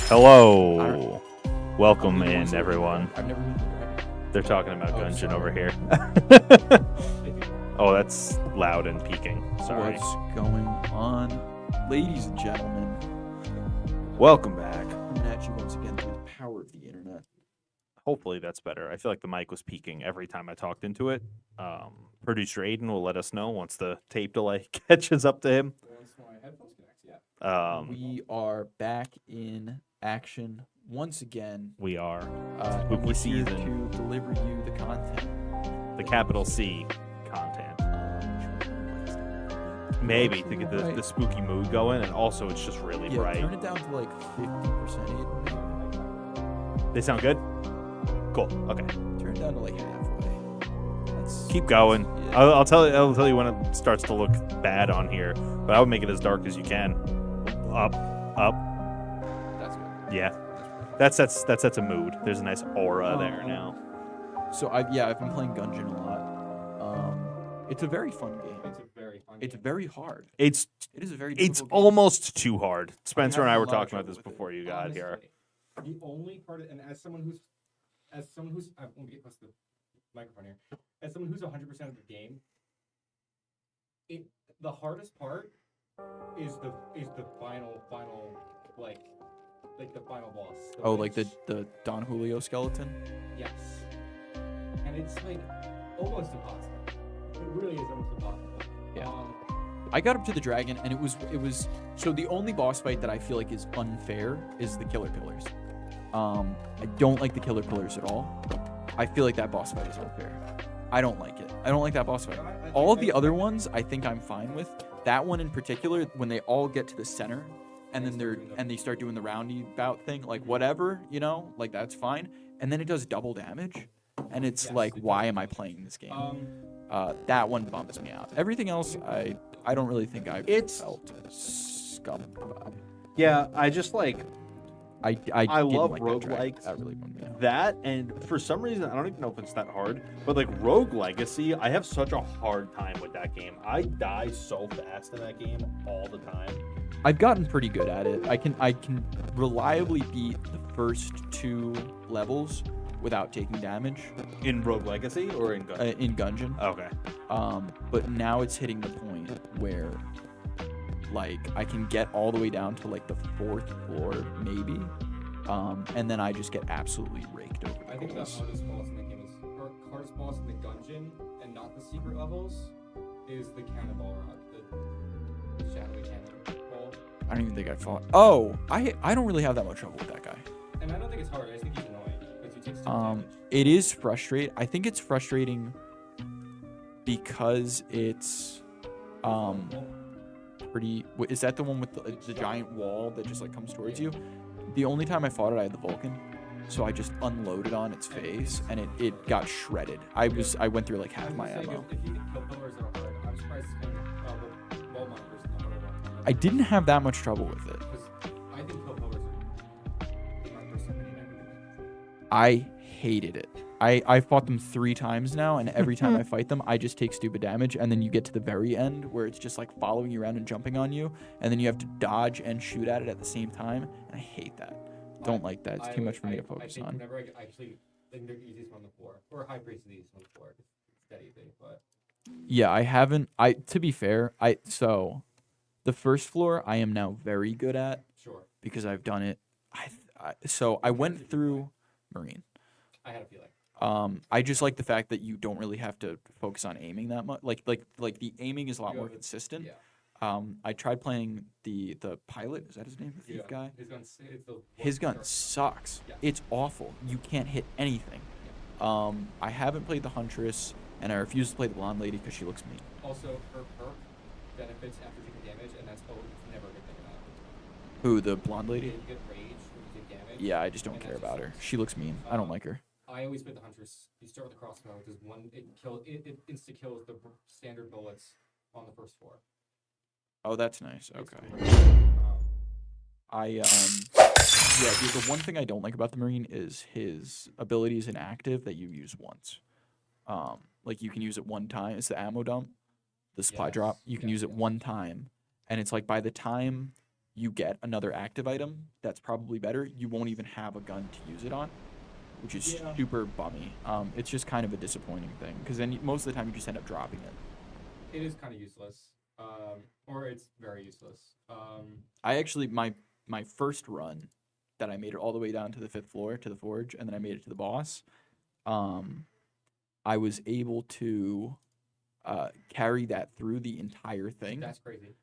Hello. Welcome in, everyone. I've never been there. They're talking about Gungeon over here. Oh, that's loud and peaking. Sorry. What's going on, ladies and gentlemen? Welcome back. Coming at you once again through the power of the internet. Hopefully that's better. I feel like the mic was peaking every time I talked into it. Producer Aiden will let us know once the tape delay catches up to him. We are back in action once again. We are. And we're here Season. to deliver you the content. The capital C content. Maybe to get the spooky mood going, and also it's just really bright. Turn it down to like 50%. They sound good? Cool. Okay. Turn it down to like halfway. Keep going. Yeah. I'll tell you when it starts to look bad on here, but I would make it as dark as you can. Up. That's good. Yeah. That sets a mood. There's a nice aura there now. So I've been playing Gungeon a lot. It's a very fun game. It's very hard. It is a very It's difficult game. almost too hard. Spencer and I were talking about this before you got here. The only part, and as someone who's, I want to get close to the microphone here. As someone who's 100% of the game, the hardest part is the final like the final boss. Like the Don Julio skeleton. Yes, and it's like almost impossible. It really is almost impossible. Yeah. I got up to the dragon, and it was so the only boss fight that I feel like is unfair is the killer pillars. I don't like the killer pillars at all. I feel like that boss fight is unfair. I don't like it. I don't like that boss fight. All of the other ones I think I'm fine with. That one in particular, when they all get to the center and then they start doing the roundabout thing, like whatever, like that's fine. And then it does double damage, and it's why am I playing this game? That one bums me out. Everything else, I don't really think I've felt scum about. Yeah, I just like I love like roguelikes. That really bummed me out. That, and for some reason, I don't even know if it's that hard, but like Rogue Legacy, I have such a hard time with that game. I die so fast in that game all the time. I've gotten pretty good at it. I can reliably beat the first 2 levels without taking damage. In Rogue Legacy or in Gungeon? In Gungeon. Okay. But now it's hitting the point where like I can get all the way down to like the 4th floor maybe, and then I just get absolutely raked over. I think the hardest boss in the game is hardest boss in the Gungeon, and not the secret levels, is the cannonball rock, the shadowy cannonball. I don't even think I fought. Oh, I don't really have that much trouble with that guy. And I don't think it's hard. I just think he's annoying because he takes too much damage. It is frustrating. I think it's frustrating because it's Is that the one with the giant wall that just like comes towards you? The only time I fought it, I had the Vulcan, so I just unloaded on its face and it got shredded. I went through like half my ammo. If you think kill pillars are hard, I'm surprised wall monitors are not hard one. I didn't have that much trouble with it. Because I think kill pillars are my first opinion. I hated it. I fought them 3 times now, and every time I fight them, I just take stupid damage, and then you get to the very end where it's just like following you around and jumping on you, and then you have to dodge and shoot at it at the same time, and I hate that. Don't like that. It's too much for me to focus I think on. whenever I actually think they're easiest on the floor, or high priest is easiest on the floor. It's steady thing, but Yeah, I haven't. To be fair, so the first floor I am now very good at sure. because I've done it. So I went through Marine. I had a feeling. I just like the fact that you don't really have to focus on aiming that much. Like the aiming is a lot more consistent. Yeah. I tried playing the pilot. Is that his name? The thief guy. His gun sucks. Yeah. It's awful. You can't hit anything. Yeah. I haven't played the Huntress, and I refuse to play the blonde lady because she looks mean. Also, her perk benefits after taking damage, and that's never a good thing about it. Who, the blonde lady? You get rage when you take damage. Yeah, I just don't and care that about her. sucks. She looks mean. I don't like her. I always play the Huntress. You start with the crossbow because it insta kills the standard bullets on the first floor. Oh, that's nice. It's Okay. great. Yeah, the one thing I don't like about the Marine is his ability is inactive that you use once. Like you can use it one time. It's the ammo dump, the supply drop. You can use it one time, and it's like by the time you get another active item that's probably better, you won't even have a gun to use it on, which is super bummy. It's just kind of a disappointing thing because then most of the time you just end up dropping it. It is kind of useless, or it's very useless. I actually my first run that I made it all the way down to the 5th floor to the forge, and then I made it to the boss. I was able to carry that through the entire thing. That's crazy.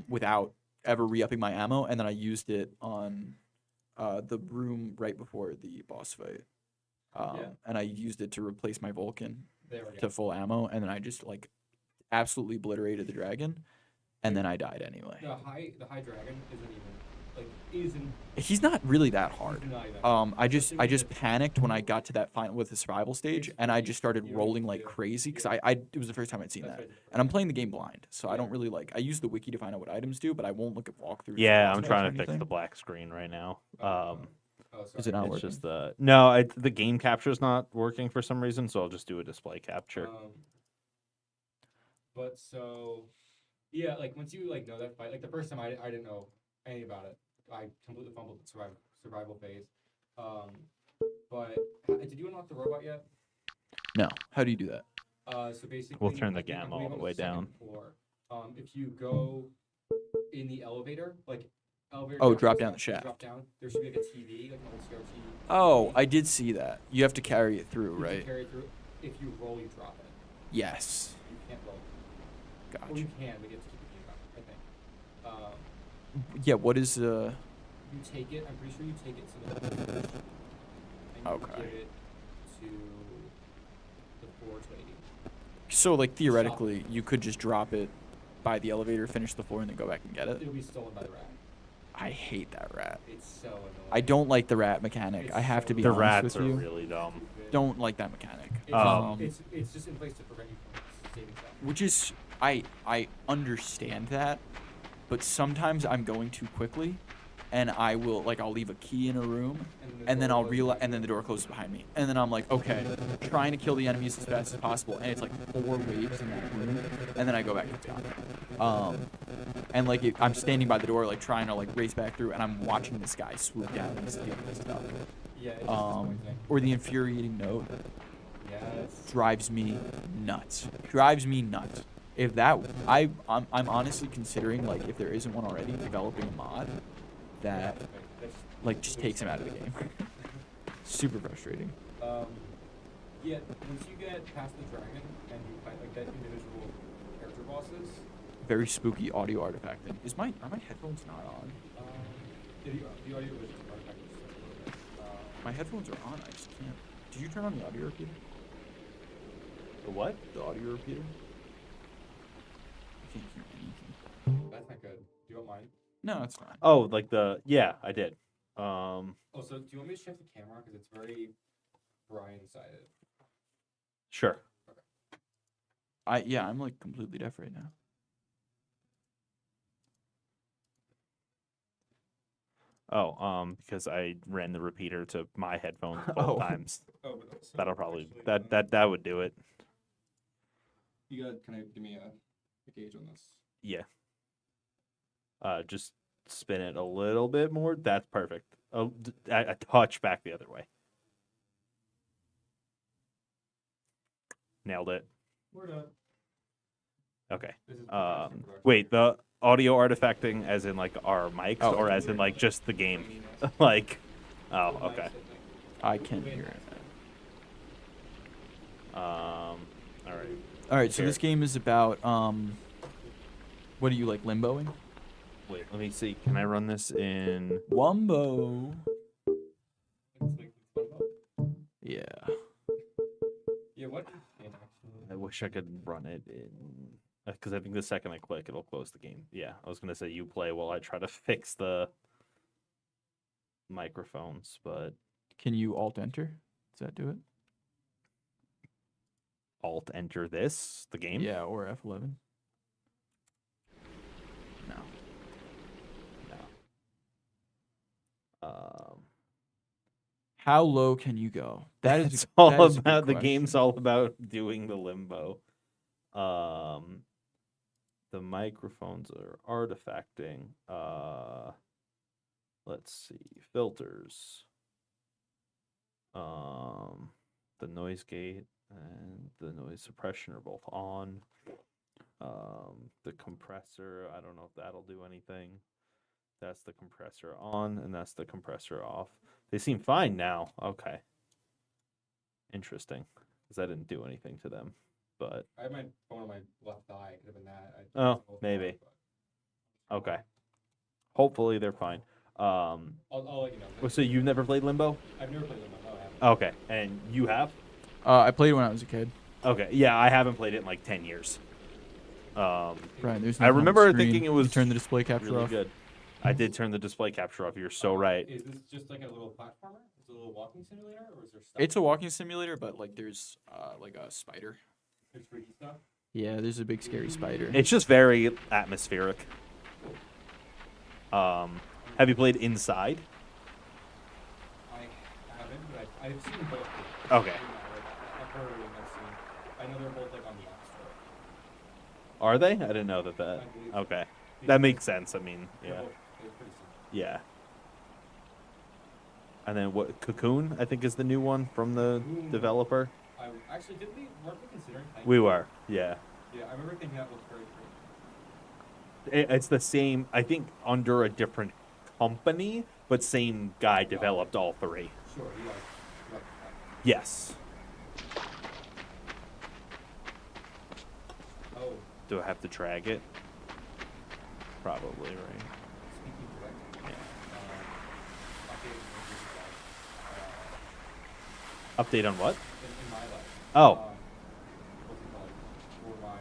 Without ever re-upping my ammo, and then I used it on the room right before the boss fight. And I used it to replace my Vulcan to full ammo, and then I just like absolutely obliterated the dragon, and then I died anyway. The high dragon isn't. He's not really that hard. He's not even. I just panicked when I got to that final with the survival stage, and I just started rolling like crazy because it was the first time I'd seen that, and I'm playing the game blind, so I don't really like. I use the wiki to find out what items do, but I won't look at walkthroughs. Yeah, I'm trying to fix the black screen right now. Is it not It's working? just the the game capture is not working for some reason, so I'll just do a display capture. But so, yeah, like once you like know that fight, like the first time I didn't know anything about it. I completely fumbled the survival phase. But did you unlock the robot yet? No. How do you do that? So basically, We'll turn the I think I gamma all believe the on way second down. floor, if you go in the elevator, like elevator. Oh, drop down the shaft. Drop down. There should be like a TV, like an old CRT. Oh, I did see that. You have to carry it through, You can right? carry it through. If you roll, you drop it. Yes. You can't roll. Or Gotcha. you can, but you have to keep the game up, I think. Yeah. What is You take it. I'm pretty sure you take it to the forge, and you Okay. give it to the forge lady. So like theoretically, you could just drop it by the elevator, finish the floor, and then go back and get it. It'll be stolen by the rat. I hate that rat. It's so annoying. I don't like the rat mechanic. It's I have to be The honest rats with are you. really dumb. Stupid. Don't like that mechanic. It's just in place to prevent you from saving stuff. Which is I understand that, but sometimes I'm going too quickly, and I'll leave a key in a room, and then I'll realize, and then the door closes behind me, and then I'm like, okay, trying to kill the enemies as fast as possible, and it's like 4 waves in that room, and then I go back to town. And like I'm standing by the door, like trying to like race back through, and I'm watching this guy swoop down and steal this stuff. Yeah. It's just disappointing. Or the infuriating note Yes. drives me nuts. Drives me nuts. If that, I'm honestly considering, like, if there isn't one already, developing a mod that like just takes him out of the game. Super frustrating. Yeah. Once you get past the dragon and you fight like that individual character bosses. Very spooky audio artifact thing. Are my headphones not on? The audio is just artifact. My headphones are on. I just can't. Did you turn on the audio repeater? The what? The audio repeater. can't hear anything. That's not good. Do you want mine? No, that's fine. Oh, like yeah, I did. Oh, so do you want me to shift the camera because it's very Brian-sided? Sure. Yeah, I'm like completely deaf right now. Oh, because I ran the repeater to my headphones both Oh. times. Oh, but so That'll probably actually, that would do it. You gotta kind of give me a gauge on this. Yeah. Just spin it a little bit more. That's perfect. A touch back the other way. Nailed it. We're done. Okay. This is professional production. Wait, the audio artifacting as in like our mics Oh. or as in like just the game? Like, oh, okay. I can't hear it. All right. All right, so Sure. this game is about what do you like, limboing? Wait, let me see. Can I run this in? Wumbo. Yeah. Yeah, what? I wish I could run it in, because I think the second I click, it'll close the game. Yeah, I was gonna say you play while I try to fix the microphones, but Can you alt enter? Does that do it? Alt enter the game. Yeah, or F11. No. How low can you go? That is It's all that is a good about the question. game's all about doing the limbo. The microphones are artifacting. Let's see, filters. The noise gate and the noise suppression are both on. The compressor, I don't know if that'll do anything. That's the compressor on, and that's the compressor off. They seem fine now. Okay. Interesting, because I didn't do anything to them. But I have my phone on my left thigh. Could have been that. Oh, maybe. Okay. Hopefully they're fine. I'll let you know. So you've never played Limbo? I've never played Limbo. No, I haven't. Okay, and you have? I played when I was a kid. Okay, yeah, I haven't played it in like 10 years. Brian, there's I nothing on the remember screen. thinking it was You turn the display capture really off. good. I did turn the display capture off. You're so right. Is this just like a little platformer? Is it a little walking simulator, or is there stuff? It's a walking simulator, but like there's like a spider. There's freaky stuff. Yeah, there's a big scary spider. It's just very atmospheric. Have you played Inside? I haven't, but I've seen both. Okay. I've heard and I've seen. I know they're both like on the App Store. Are they? I didn't know that. I believe so. Okay. That makes sense. I mean, They're yeah. both- they're pretty similar. Yeah. And then what? Cocoon, I think, is the new one from the Cocoon. developer. Actually, weren't we considering? playing We it? were, yeah. Yeah, I remember thinking that looked very pretty. It's the same, I think, under a different company, but same guy developed all three. Sure, you like that. Yes. Oh, Do I have to drag it? Probably, right? speaking directly. Yeah. Updating Update on what? in my life. Oh. What's it called? For my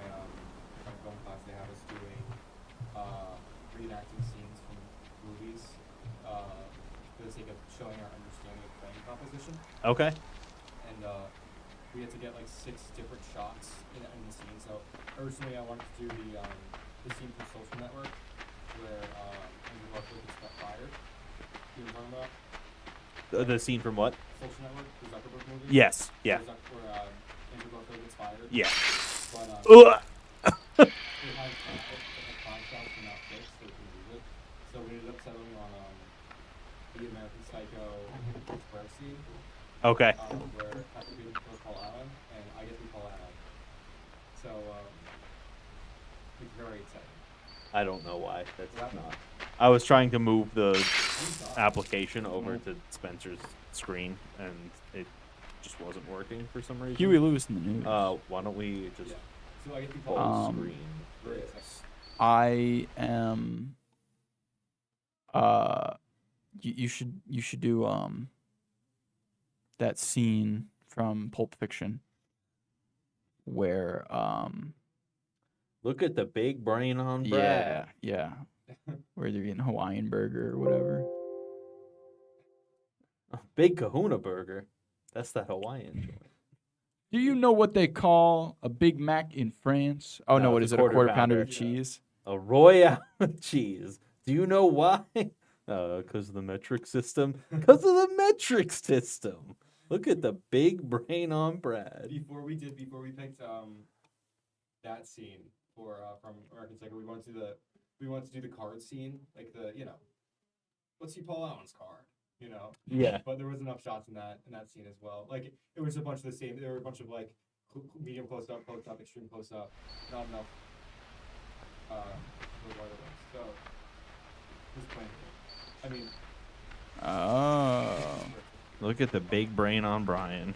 film class, they have us doing reenacting scenes from movies for the sake of showing our understanding of frame composition. Okay. And we had to get like 6 different shots in the scene. So originally, I wanted to do the scene from Social Network where Andrew Garfield gets got fired. You know what I'm talking about? The scene from what? Social Network, the Zuckerberg movie. Yes. Yeah. Where Andrew Garfield gets fired. Yeah. But Ugh. it has the contrast and not fixed, so we can use it. So we ended up settling on the American Psycho square scene, Okay. where Patrick goes Paul Allen, and I get to be Paul Allen. So it's very exciting. I don't know why. That's Yeah. not. I was trying to move the I'm sorry. application over to Spencer's screen, and it just wasn't working for some reason. Huey Lewis in the news. Why don't we just Yeah. So I get to be full Paul Allen. screen Very this? I am. You should do that scene from Pulp Fiction where Look at the big brain on Yeah, bread. yeah. Where they're eating Hawaiian burger or whatever. Big Kahuna burger. That's the Hawaiian joint. Do you know what they call a Big Mac in France? Oh, no, No, what it's is a it? A quarter pounder pounder. with cheese? A Royale with cheese. Do you know why? Because of the metric system. Because of the metric system. Look at the big brain on Brad. Before we picked that scene for from American Psycho, we wanted to do the card scene, like let's see Paul Allen's card, Yeah. But there was enough shots in that scene as well. Like it was a bunch of the same. There were a bunch of like medium close up, extreme close up, not enough. The wider ones. So just playing. I mean. Oh, Look at the big brain on Brian.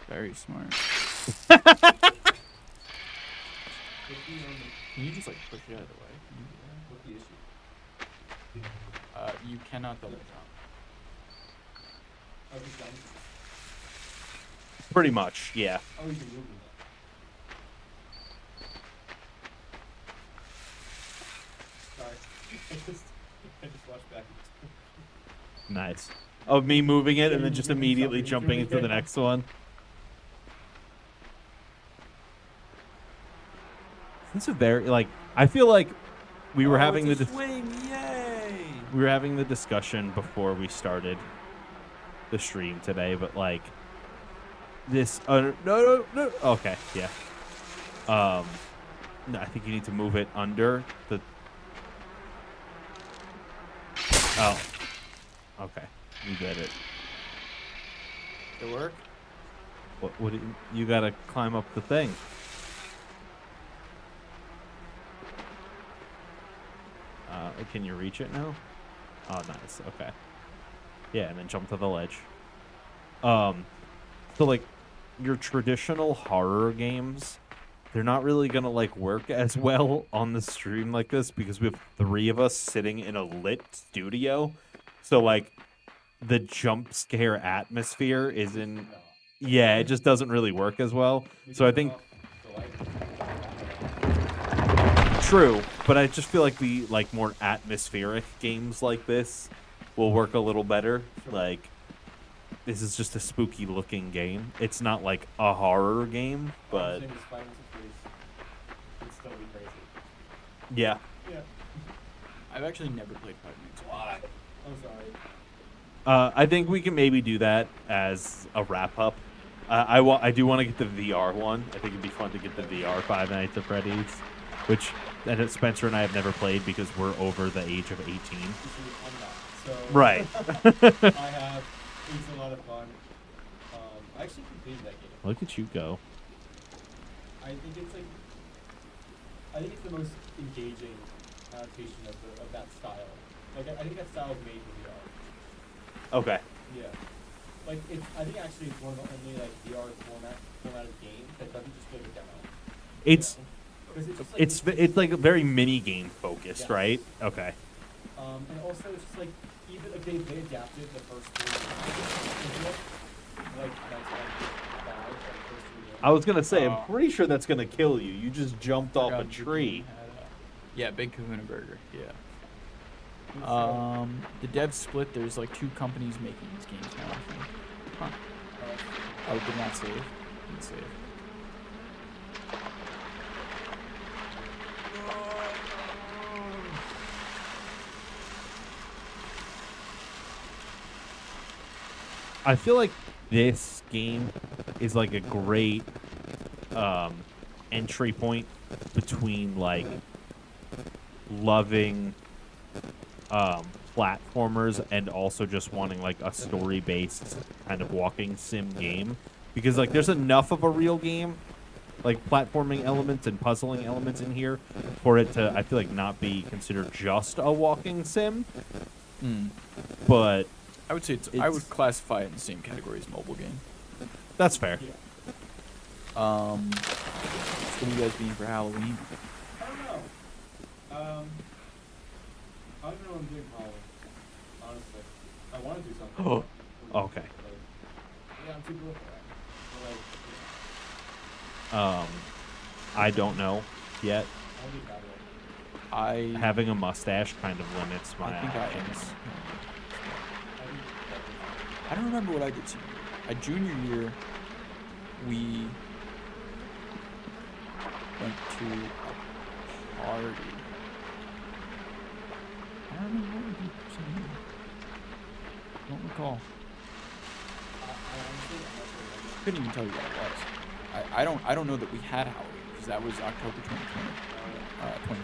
very smart. Can you just like push it out of the way? What's the issue? You cannot double jump. Oh, he's done. Pretty much, yeah. Oh, you can move him. Sorry. I just watched back. Nice. Of me moving it and then just immediately jumping into the next one. This is very, like, I feel like we were having the swing, yay! we were having the discussion before we started the stream today, but like this no, okay, yeah. No, I think you need to move it under the Oh. Okay. You did it. Did it work? What you gotta climb up the thing. Can you reach it now? Oh, nice. Okay. Yeah, and then jump to the ledge. So like your traditional horror games, they're not really gonna like work as well on the stream like this because we have 3 of us sitting in a lit studio. So like the jump scare atmosphere isn't. Yeah, it just doesn't really work as well. So I think. True, but I just feel like the more atmospheric games like this will work a little better. Like this is just a spooky looking game. It's not like a horror game, but yeah. Yeah. I've actually never played Five Nights at Freddy's. Why? I'm sorry. I think we can maybe do that as a wrap up. I do want to get the VR one. I think it'd be fun to get the VR Five Nights at Freddy's, which Spencer and I have never played because we're over the age of 18. So, Right. I have. It's a lot of fun. I actually completed that game. Look at you go. I think it's the most engaging adaptation of that style. Like I think that style is made for VR. Okay. Yeah. Like I think actually it's one of the only like VR formatted games that doesn't just play the demo. It's It's it's like very mini game focused, Yes. right? Okay. And also it's just like even like they adapted the first 3 games. Like that's like the first 3 games. I was gonna say, I'm Oh. pretty sure that's gonna kill you. You just jumped off a Forgot the tree. game had, yeah, Big Kahuna Burger. Yeah. So, The dev split. There's like 2 companies making these games now. I think. Huh. Oh, did not save. Didn't save. I feel like this game is like a great entry point between like loving platformers and also just wanting like a story-based kind of walking sim game, because like there's enough of a real game, like platforming elements and puzzling elements in here for it to, I feel like, not be considered just a walking sim. But I would say I would classify it in the same category as mobile game. that's fair. Yeah. What's gonna you guys being for Halloween? I don't know. I don't know what I'm doing for Halloween. Honestly, I want to do something. Oh. Okay. Yeah, I'm too cool for that. But, like, I don't know. yet? I'll leave that one. Having a mustache kind of limits my I think options. I don't remember what I did senior year. Junior year, we went to a party. I don't remember what we did senior year. Don't recall. Couldn't even tell you what it was. I don't know that we had Halloween because that was October 2020. 2020.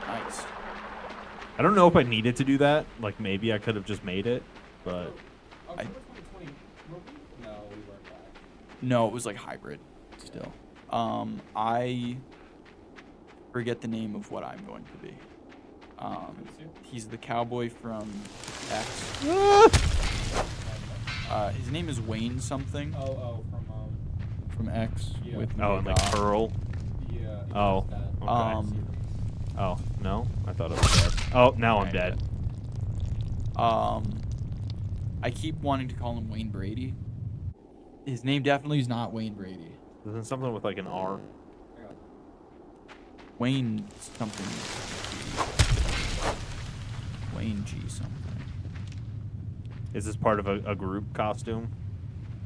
Nice. I don't know if I needed to do that. Like, maybe I could have just made it, but... October 2020, were we? No, we weren't back. No, it was like hybrid still. I forget the name of what I'm going to be. He's the cowboy from X. His name is Wayne something. From X. Yeah. With Oh, and like Pearl? Yeah. Oh. That. Okay. Oh, no? I thought I was dead. Oh, now I'm dead. I keep wanting to call him Wayne Brady. His name definitely is not Wayne Brady. Isn't something with like an R? Wayne something. Wayne G something. Is this part of a group costume?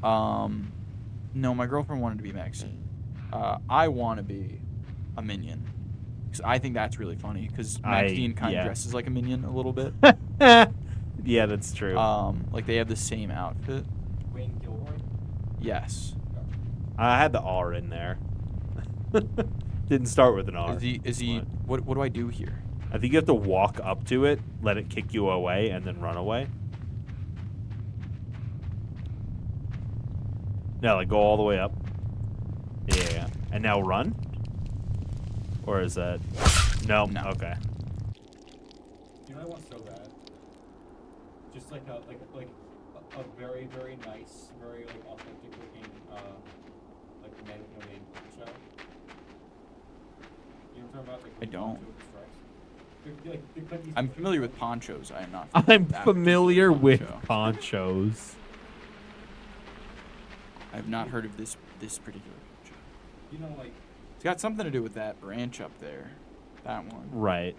No, my girlfriend wanted to be Mexican. I want to be a minion. Because I think that's really funny. Because Maxine kind of dresses like a minion a little bit. Yeah, that's true. Like they have the same outfit. Wayne Gilroy? Yes. I had the R in there. Didn't start with an R. Is he? What do I do here? I think you have to walk up to it, let it kick you away, and then run away. Yeah, like go all the way up. Yeah. And now run? Or is that... No. Okay. You know what I want so bad? Just like a very, very nice, very like authentic looking like man with no name show. You know what I'm talking about? Like, I don't. Like, I'm familiar with ponchos. I am not. I'm familiar with ponchos. I have not heard of this particular poncho. You know, like... It's got something to do with that branch up there. That one. Right.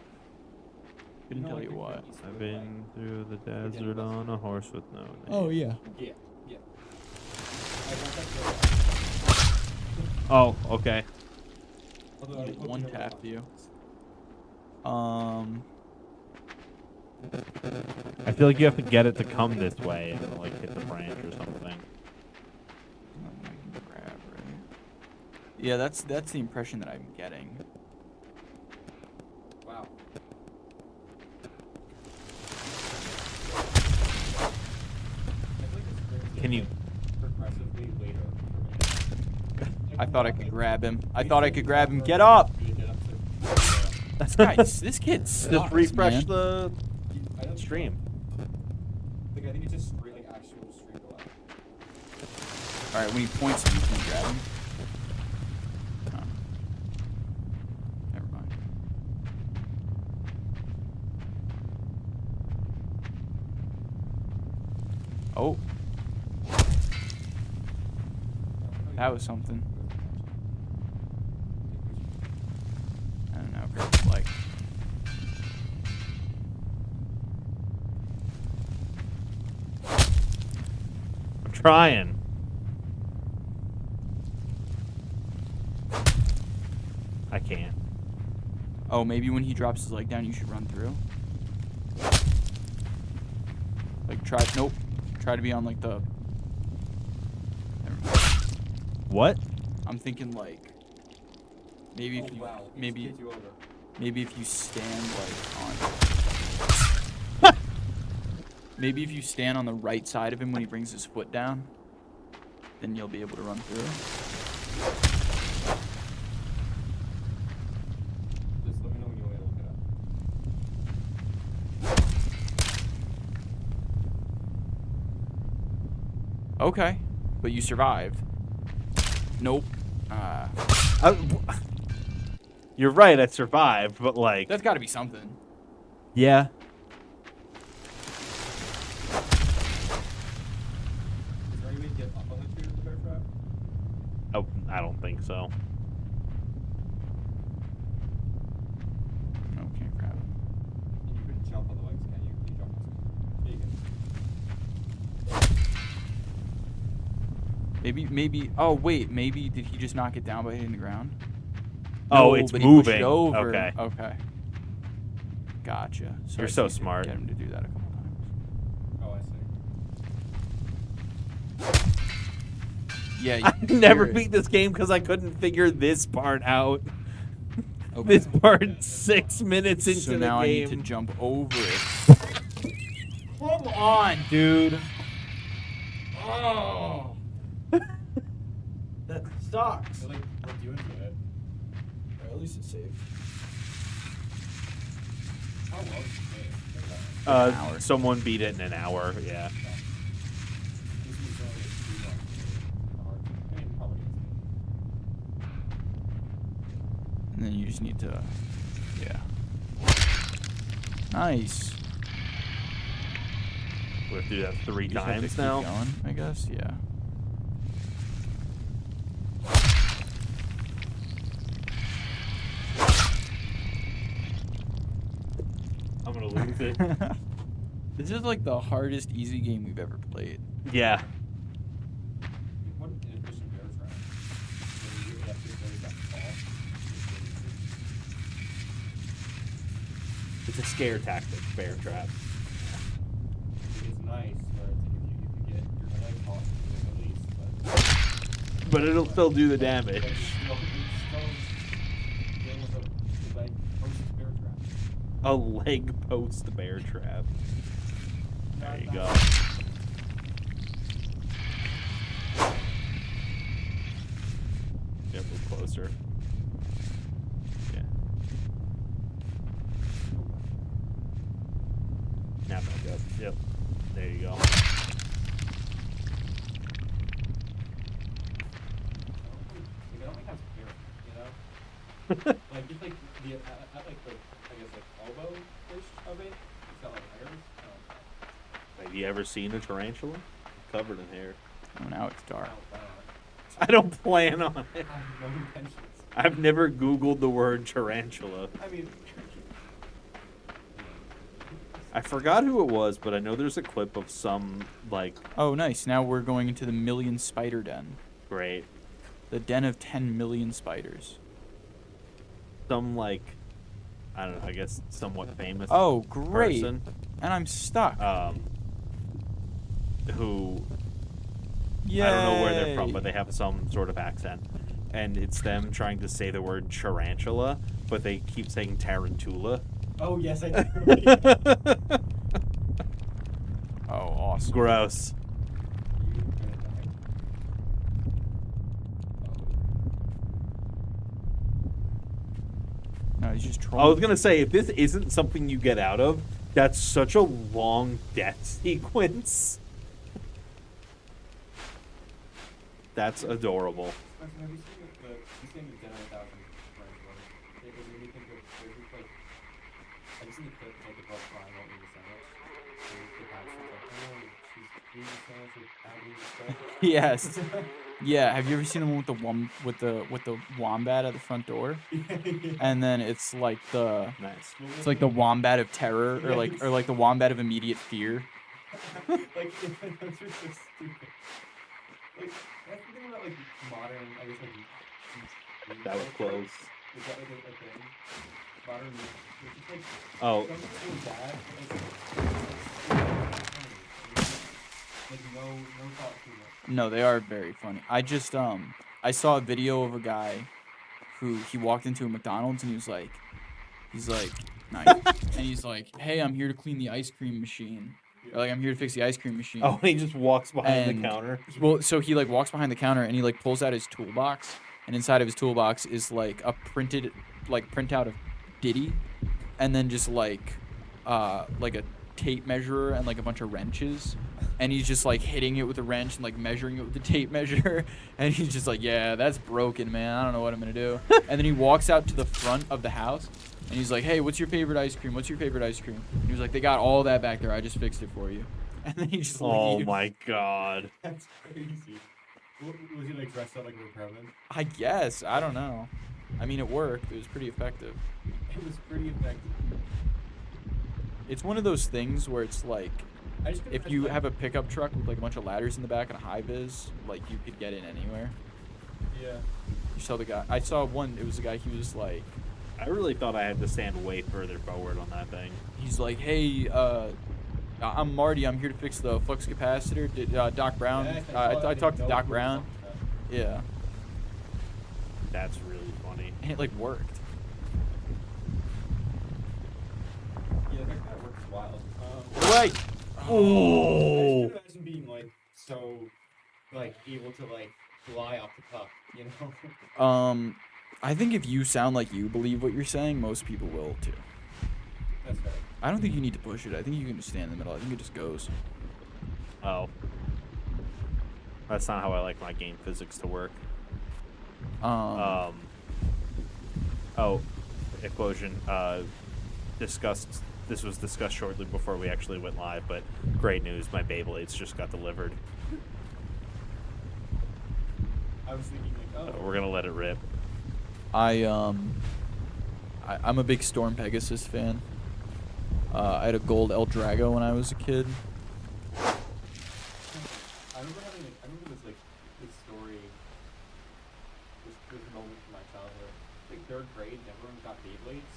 Couldn't tell you what. I've been through the desert on a horse with no name. Oh, yeah. Yeah. Oh, okay. You get one tap to you. I feel like you have to get it to come this way and then, like, hit the branch or something. Yeah, that's the impression that I'm getting. Wow. Can you... Progressively later. I thought I could grab him. Get up! Guys, this kid sucks, Just refresh man. the stream. Like, I think it's just straight, like, actual stream delay. Alright, when he points at you, can you grab him? Oh. Never mind. Oh. That was something. I don't know, grab like. I'm trying. I can't. Oh, maybe when he drops his leg down, you should run through. Like, nope. Try to be on, like, the... Never mind. What? I'm thinking, like... Maybe if you... Wow. Maybe if you stand, like, on... Maybe if you stand on the right side of him when he brings his foot down, then you'll be able to run through. Just let me know when you want to look it up. Okay. But you survived. Nope. You're right, I survived, but like... That's got to be something. Yeah. Is there any way to get up on the tree with the bear trap? Oh, I don't think so. No, can't grab it. And you couldn't jump on the legs, can you? Can you jump on some? Yeah, you can. Maybe. Oh wait, maybe did he just knock it down by hitting the ground? Oh, No, it's but he pushed moving. it over. Okay. Okay. Gotcha. So You're I so just need to smart. Get him to do that a couple times. Oh, I see. Yeah. You I can never hear it. beat this game because I couldn't figure this part out. Okay. This part 6 minutes into So the now I game. need to jump over it. Come on, dude. Oh. That sucks. So, like, what do you into it? At least it's safe. How long is the game? An hour. Someone beat it in an hour. Yeah. This is only a 2 month. I mean, probably is. And then you just need to, yeah. Nice. We have to do that 3 You just have to times keep now. Going, I guess, yeah. I'm gonna lose it. This is like the hardest easy game we've ever played. Yeah. What an inefficient bear trap. When you have to go back to fall. It's a scare tactic, bear trap. It's nice, where it's like if you get your leg caught, you release, but But it'll still do the damage. it's still dealing with a leg post bear trap. A leg post bear trap. There you go. Get a little closer. Yeah. Now back up. Yep. There you go. Like, I don't think that's fair, you know? Like, just like the, at like the, I guess like elbow-ish of it, it's got like hairs. Have you ever seen a tarantula? Covered in hair. Oh, now it's dark. I don't plan on I it. have no intentions. I've never Googled the word tarantula. I mean, I forgot who it was, but I know there's a clip of some, like, Oh, nice. Now we're going into the million spider den. great, The den of 10 million spiders. some, like, I don't know, I guess somewhat famous Oh, great. person, And I'm stuck. who, Yay. I don't know where they're from, but they have some sort of accent. And it's them trying to say the word tarantula, but they keep saying tarantula. oh yes, I do. Oh, awesome. Gross. No, he's just I trolling. was gonna say, if this isn't something you get out of, that's such a long death sequence. That's adorable. Have you seen the Dead on 1,000 Tarantula? It made me think of, there's this, like, I just seen the clip of like the girl crying while eating a sandwich. And the guy's like, oh, she's eating a sandwich with agony and stuff. Yes. Yeah, have you ever seen the one with the wombat at the front door? And then it's like the Nice. it's like the wombat of terror or like the wombat of immediate fear. Like, those are so stupid. Like, that's the thing about, like, modern, I guess, like, That was close. Is that, like, a thing? Modern, it's just, like, Oh, something so bad, like, no thought to it. No, they are very funny. I just I saw a video of a guy who he walked into a McDonald's and he's like nice. And he's like, "Hey, I'm here to clean the ice cream machine." Or, like, I'm here to fix the ice cream machine. oh, he just walks behind And- the counter. Well, so he like walks behind the counter and he like pulls out his toolbox, and inside of his toolbox is like a printout of Diddy, and then just like a tape measure and like a bunch of wrenches, and he's just like hitting it with a wrench and like measuring it with the tape measure, and he's just like, yeah, that's broken, man. I don't know what I'm gonna do. And then he walks out to the front of the house, and he's like, hey, what's your favorite ice cream? What's your favorite ice cream? And he was like, they got all that back there. I just fixed it for you. And then he just Oh leaves. my god. That's crazy. Was he like dressed up like a repairman? I guess. I don't know. I mean, it worked. It was pretty effective. It was pretty effective. It's one of those things where it's like, I just couldn't if imagine, you like, have a pickup truck with like a bunch of ladders in the back and a high vis, like you could get in anywhere. Yeah. You saw the guy. I saw one. It was a guy. He was like, I really thought I had to stand way further forward on that thing. he's like, hey, I'm Marty. I'm here to fix the flux capacitor. Did Doc Brown? Yeah, I talked to know Doc who Brown. was talking about. Yeah, That's really funny. and it like worked. Yeah, that kind of works wild. Wait. I Oh. just couldn't imagine being like so, like able to like fly off the cuff, you know? I think if you sound like you believe what you're saying, most people will too. That's fair. I don't think you need to push it. I think you can just stand in the middle. I think it just goes. Oh. That's not how I like my game physics to work. Oh, Explosion. Discussed. This was discussed shortly before we actually went live, but great news. My Beyblades just got delivered. I was thinking like, So oh, we're gonna let it rip. I'm a big Storm Pegasus fan. I had a gold El Drago when I was a kid. I remember this like this story, this moment from my childhood. Like third grade, and everyone got Beyblades,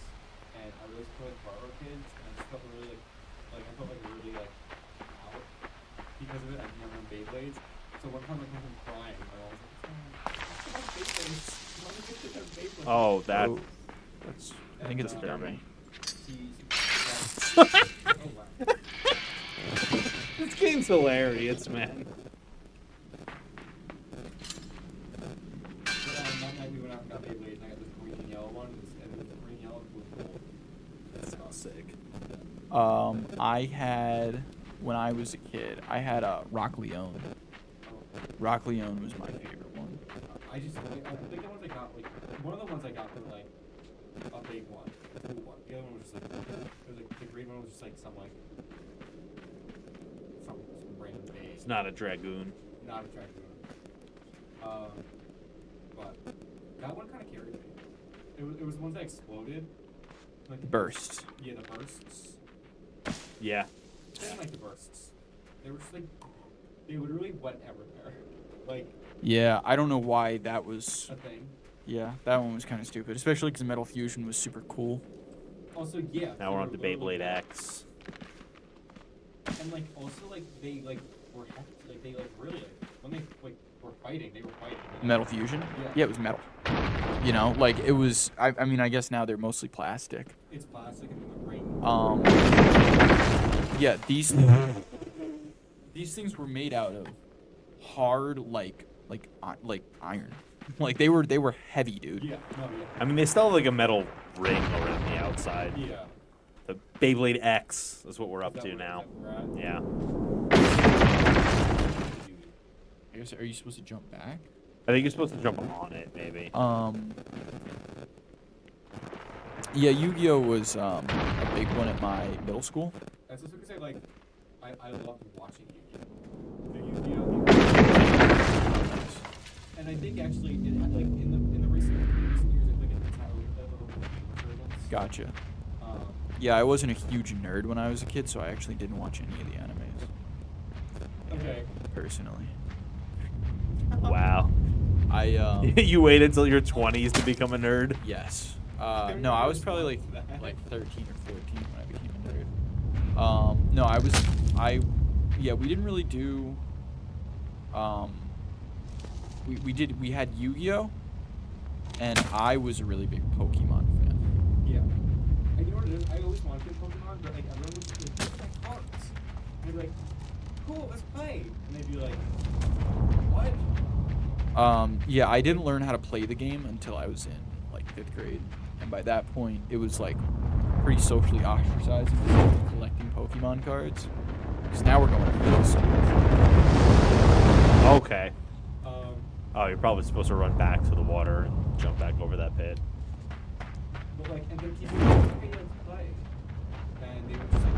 and I was playing with borrow kids, and I just felt really like I felt like really like out because of it. I never had Beyblades, so one time like I'm crying, and I was like, I want Beyblades. I want to get to them Beyblades. Oh, that. Oh. That's. I think it's And, disturbing. Oh wow. This game's hilarious, man. But, that night we went out and got Beyblades, and I got this green and yellow one, and the green and yellow was gold. That sounds sick. I had, when I was a kid, I had a Rock Leone. Rock Leone was my favorite one. I think the ones I got, like, one of the ones I got was like a big one, a cool one. The other one was just like, it was like the green one was just like some random base. It's not a dragoon. Not a dragoon. But that one kind of carried me. It was the ones that exploded. Like Bursts. Yeah, the bursts. Yeah. I didn't like the bursts. They were just like, they literally went everywhere. Like Yeah, I don't know why that was. a thing. Yeah, that one was kind of stupid, especially because Metal Fusion was super cool. Also, yeah. Now we're on to Beyblade X. And like also like they like were hefty, like they like really like when they like were fighting, they were fighting. You know? Metal Fusion? Yeah. Yeah, it was metal. You know, like it was. I mean, I guess now they're mostly plastic. It's plastic and the ring. Yeah, these things were made out of hard like iron. Like they were heavy, dude. Yeah. No. Yeah. I mean, they still have like a metal ring around the outside. Yeah. The Beyblade X is what we're up Is that to where- now. is that where we're at? Yeah. I guess, are you supposed to jump back? I think you're supposed to jump on it, maybe. Yeah, Yu-Gi-Oh was a big one at my middle school. I was just gonna say like I loved watching Yu-Gi-Oh. The Yu-Gi-Oh. And I think actually it had like in the recent years I think it's had a little bit of resurgence. Gotcha. Um, Yeah, I wasn't a huge nerd when I was a kid, so I actually didn't watch any of the animes okay. personally. Wow. I You waited till your 20s to become a nerd? yes. No, I was probably like 13 or 14 when I became a nerd. No, yeah, we didn't really do. We had Yu-Gi-Oh, and I was a really big Pokemon fan. Yeah. And you know what it is? I always wanted to play Pokemon, but like everyone was like, "Where's my cards?" And they'd be like, "Cool, let's play." And they'd be like, "What?" Yeah, I didn't learn how to play the game until I was in like 5th grade, and by that point, it was like pretty socially ostracizing collecting Pokemon. Pokemon cards. Because now we're going to this. Okay. Oh, you're probably supposed to run back to the water and jump back over that pit. But like, and they're keeping play, and they were just like,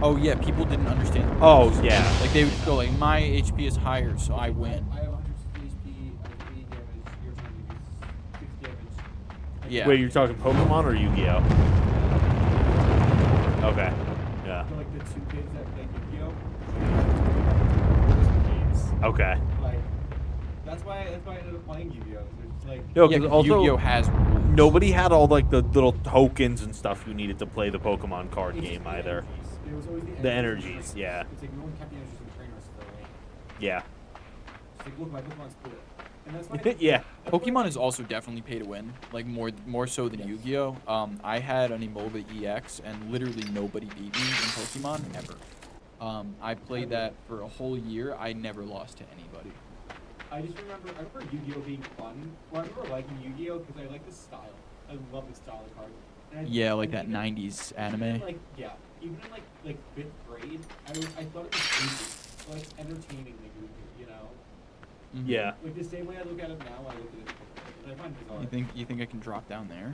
Oh yeah, people didn't understand. the Oh, rules. yeah. Like they would just go like, my HP is higher, so I win. I have 160 HP, I have 80 damage, you're trying to use 6 damage. Yeah. Wait, you're talking Pokemon or Yu-Gi-Oh? Okay. Yeah. So like the 2 kids that play Yu-Gi-Oh! Okay. Like, that's why I ended up playing Yu-Gi-Oh! There's like, Yo, Yeah, 'cause 'cause also Yu-Gi-Oh has rules. nobody had all like the little tokens and stuff you needed to play the Pokemon card it's game just the either. energies. There was always The energies, yeah. It's like no one kept the energies in trainers, so like, Yeah. it's like, look, my Pokemon's cool. And that's why Yeah. Pokemon is also definitely pay to win, like more so than Yes. Yu-Gi-Oh. I had an Emolga EX, and literally nobody beat me in Pokemon ever. I played that for a whole year. I never lost to anybody. I remember Yu-Gi-Oh! Being fun. Well, I remember liking Yu-Gi-Oh! Because I like the style. I love the style of the card. And Yeah, like and that even- 90s even anime. in, like, yeah, even in like 5th grade, I thought it was goofy, like entertainingly goofy, you know. Mhm. Yeah. Like the same way I look at it now, I look at it. I find it bizarre. You think I can drop down there?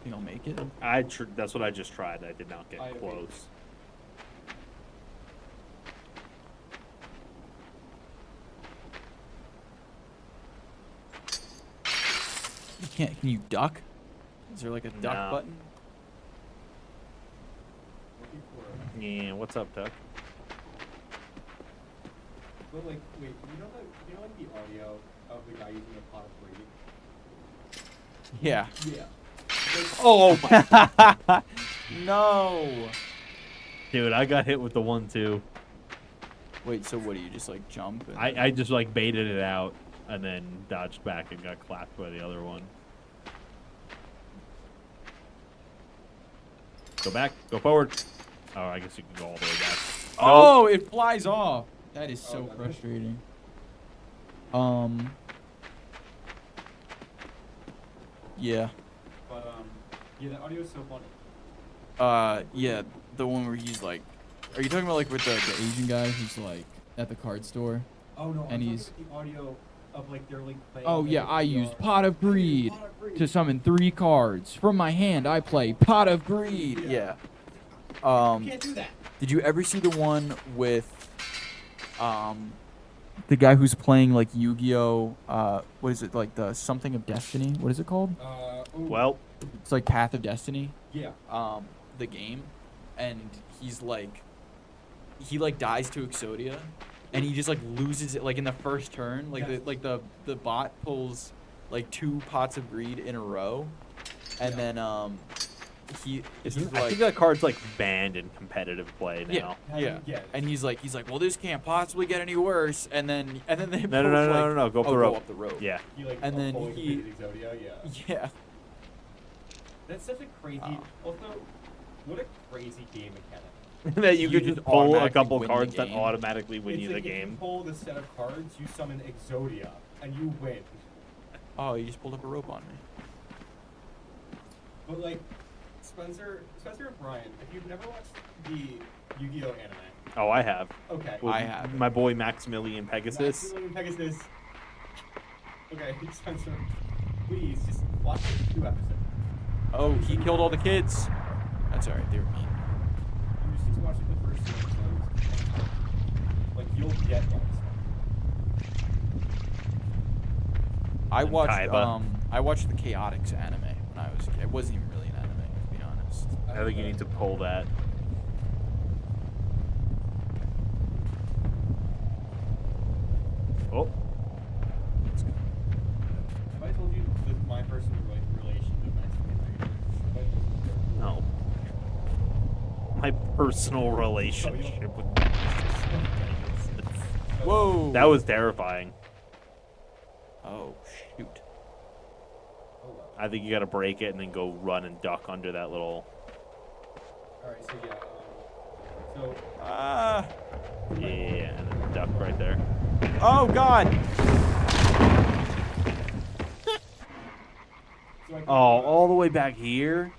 Think I'll make it? That's what I just tried. I did not get I agree. close. You can't. Can you duck? Is there like a duck No. button? Looking for it. Yeah, what's up, Tuck? But like, wait, you know like the audio of the guy using the pot of breed? Yeah. Yeah. Like, Oh my No. dude, I got hit with the 1-2. Wait. So what do you just like jump? And I just like baited it out and then dodged back and got clapped by the other one. Go back, go forward. Oh, I guess you can go all the way back. Oh, it flies off. That is Oh, so that's it. frustrating. Yeah. but yeah, the audio is so funny. Yeah, the one where he's like, are you talking about like with the Asian guy who's like at the card store? Oh no, And I'm talking he's- about the audio of like they're like playing. Oh like, yeah, I VR. used Pot of Greed Pot of Greed. to summon 3 cards. From my hand, I play Pot of Greed. Yeah. You can't do that. Did you ever see the one with, the guy who's playing like Yu-Gi-Oh? What is it like the something of Destiny? What is it called? Ooh, Well, It's like Path of Destiny. yeah. The game, and he's like, he like dies to Exodia, and he just like loses it like in the first turn. Like Yes. the bot pulls like 2 pots of greed in a row, and Yeah. then he's I like, think that card's like banned in competitive play now. yeah, Yeah. and he's like, well, this can't possibly get any worse, and then they No, both, no, like, go up oh, the go rope. up the rope. Yeah. He, like, And then fully he- completed Exodia, yeah. Yeah. That's such a crazy. Also, what a crazy game mechanic. that you You could just just pull a automatically couple win the cards that game. automatically win It's you the like if you game. pull the set of cards, you summon Exodia, and you win. Oh, you just pulled up a rope on me. But like, Spencer and Brian, if you've never watched the Yu-Gi-Oh anime, Oh, I have. okay. With I have. My boy Maximilian Pegasus. Maximilian Pegasus. Okay, Spencer, please just watch the 2 episodes. Oh, he killed all the kids. That's alright. They were mean. You just need to watch like the first 2 episodes. Like you'll get what's I And watched Kaiba. I watched the Chaotix anime when I was a kid. It wasn't even really an anime, to be honest. I think you need to pull that. Oh, Have I told you my personal relation to Maximilian Pegasus? no. My personal relationship with Pegasus. Whoa. That was terrifying. Oh shoot. Oh well. I think you gotta break it and then go run and duck under that little. Alright, so yeah. So Ah. Yeah, and then duck right there. Oh God. So I Oh, all the way back here?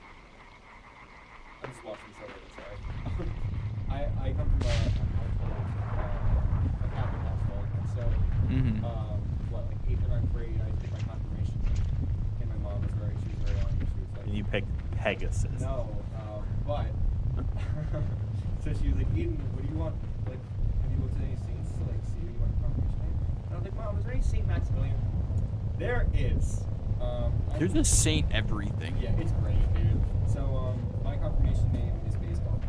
Pegasus. No, but so she was like, Eden, what do you want? Like, have you looked at any saints to like see what you want a confirmation name? And I was like, Mom, is there any Saint Maximilian? There is. There's a Saint everything. Yeah, it's great, dude. So my confirmation name is based off a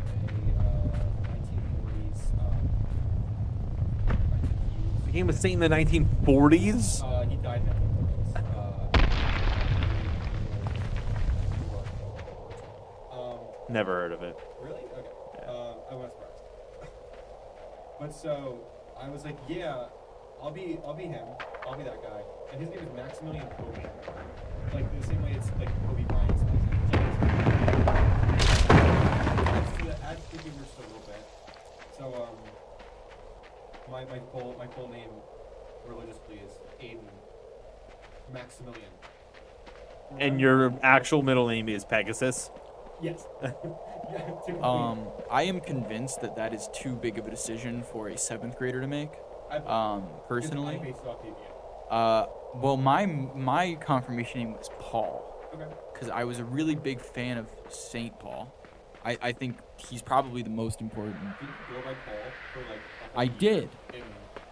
1940s. Became a saint in the 1940s. He died in the 1940s. Never heard of it. Really? Okay. Yeah. I was surprised. But so I was like, yeah, I'll be him. I'll be that guy. And his name is Maximilian Kobe. Like the same way it's like Kobe Bryant's. Adds to the humor just a little bit. So my full name religiously is Aiden Maximilian. And your actual middle name is Pegasus. Yes. Yeah, I am convinced that that is too big of a decision for a 7th grader to make. Personally. Well, my confirmation name was Paul. Okay. Because I was a really big fan of Saint Paul. I think he's probably the most important. Did you go by Paul for like a I whole did, year?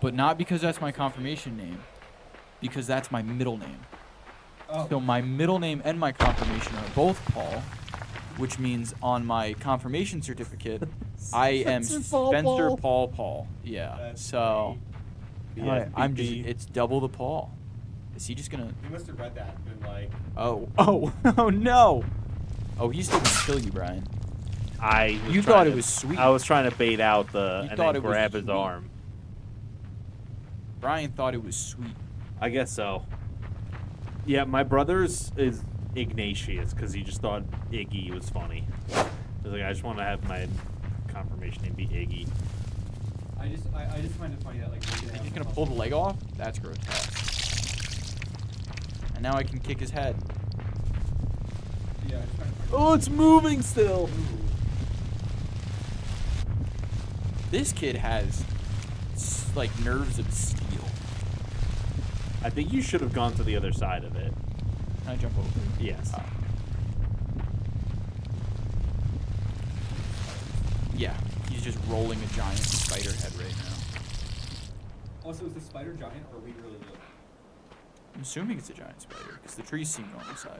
but not because that's my confirmation name. Because that's my middle name. Oh. So my middle name and my confirmation are both Paul, which means on my confirmation certificate, I am Spencer Paul. Yeah. That's So Yeah, I'm just BB. it's double the Paul. Is he just gonna? You must have read that and been like, Oh no! Oh, he's still gonna kill you, Brian. You thought it was sweet. I was trying to bait out You and thought then it was grab his sweet. arm. Brian thought it was sweet. I guess so. Yeah, my brother's is Ignatius because he just thought Iggy was funny. He was like, I just want to have my confirmation name be Iggy. I just find it funny that like. He's just gonna pull the leg off? That's grotesque. And now I can kick his head. Yeah, I just find it funny. Oh, it's moving still. This kid has like nerves of steel. I think you should have gone to the other side of it. Can I jump over? Yes. Yeah, he's just rolling a giant spider head right now. Also, is the spider giant or are we really little? I'm assuming it's a giant spider because the trees seem normal size.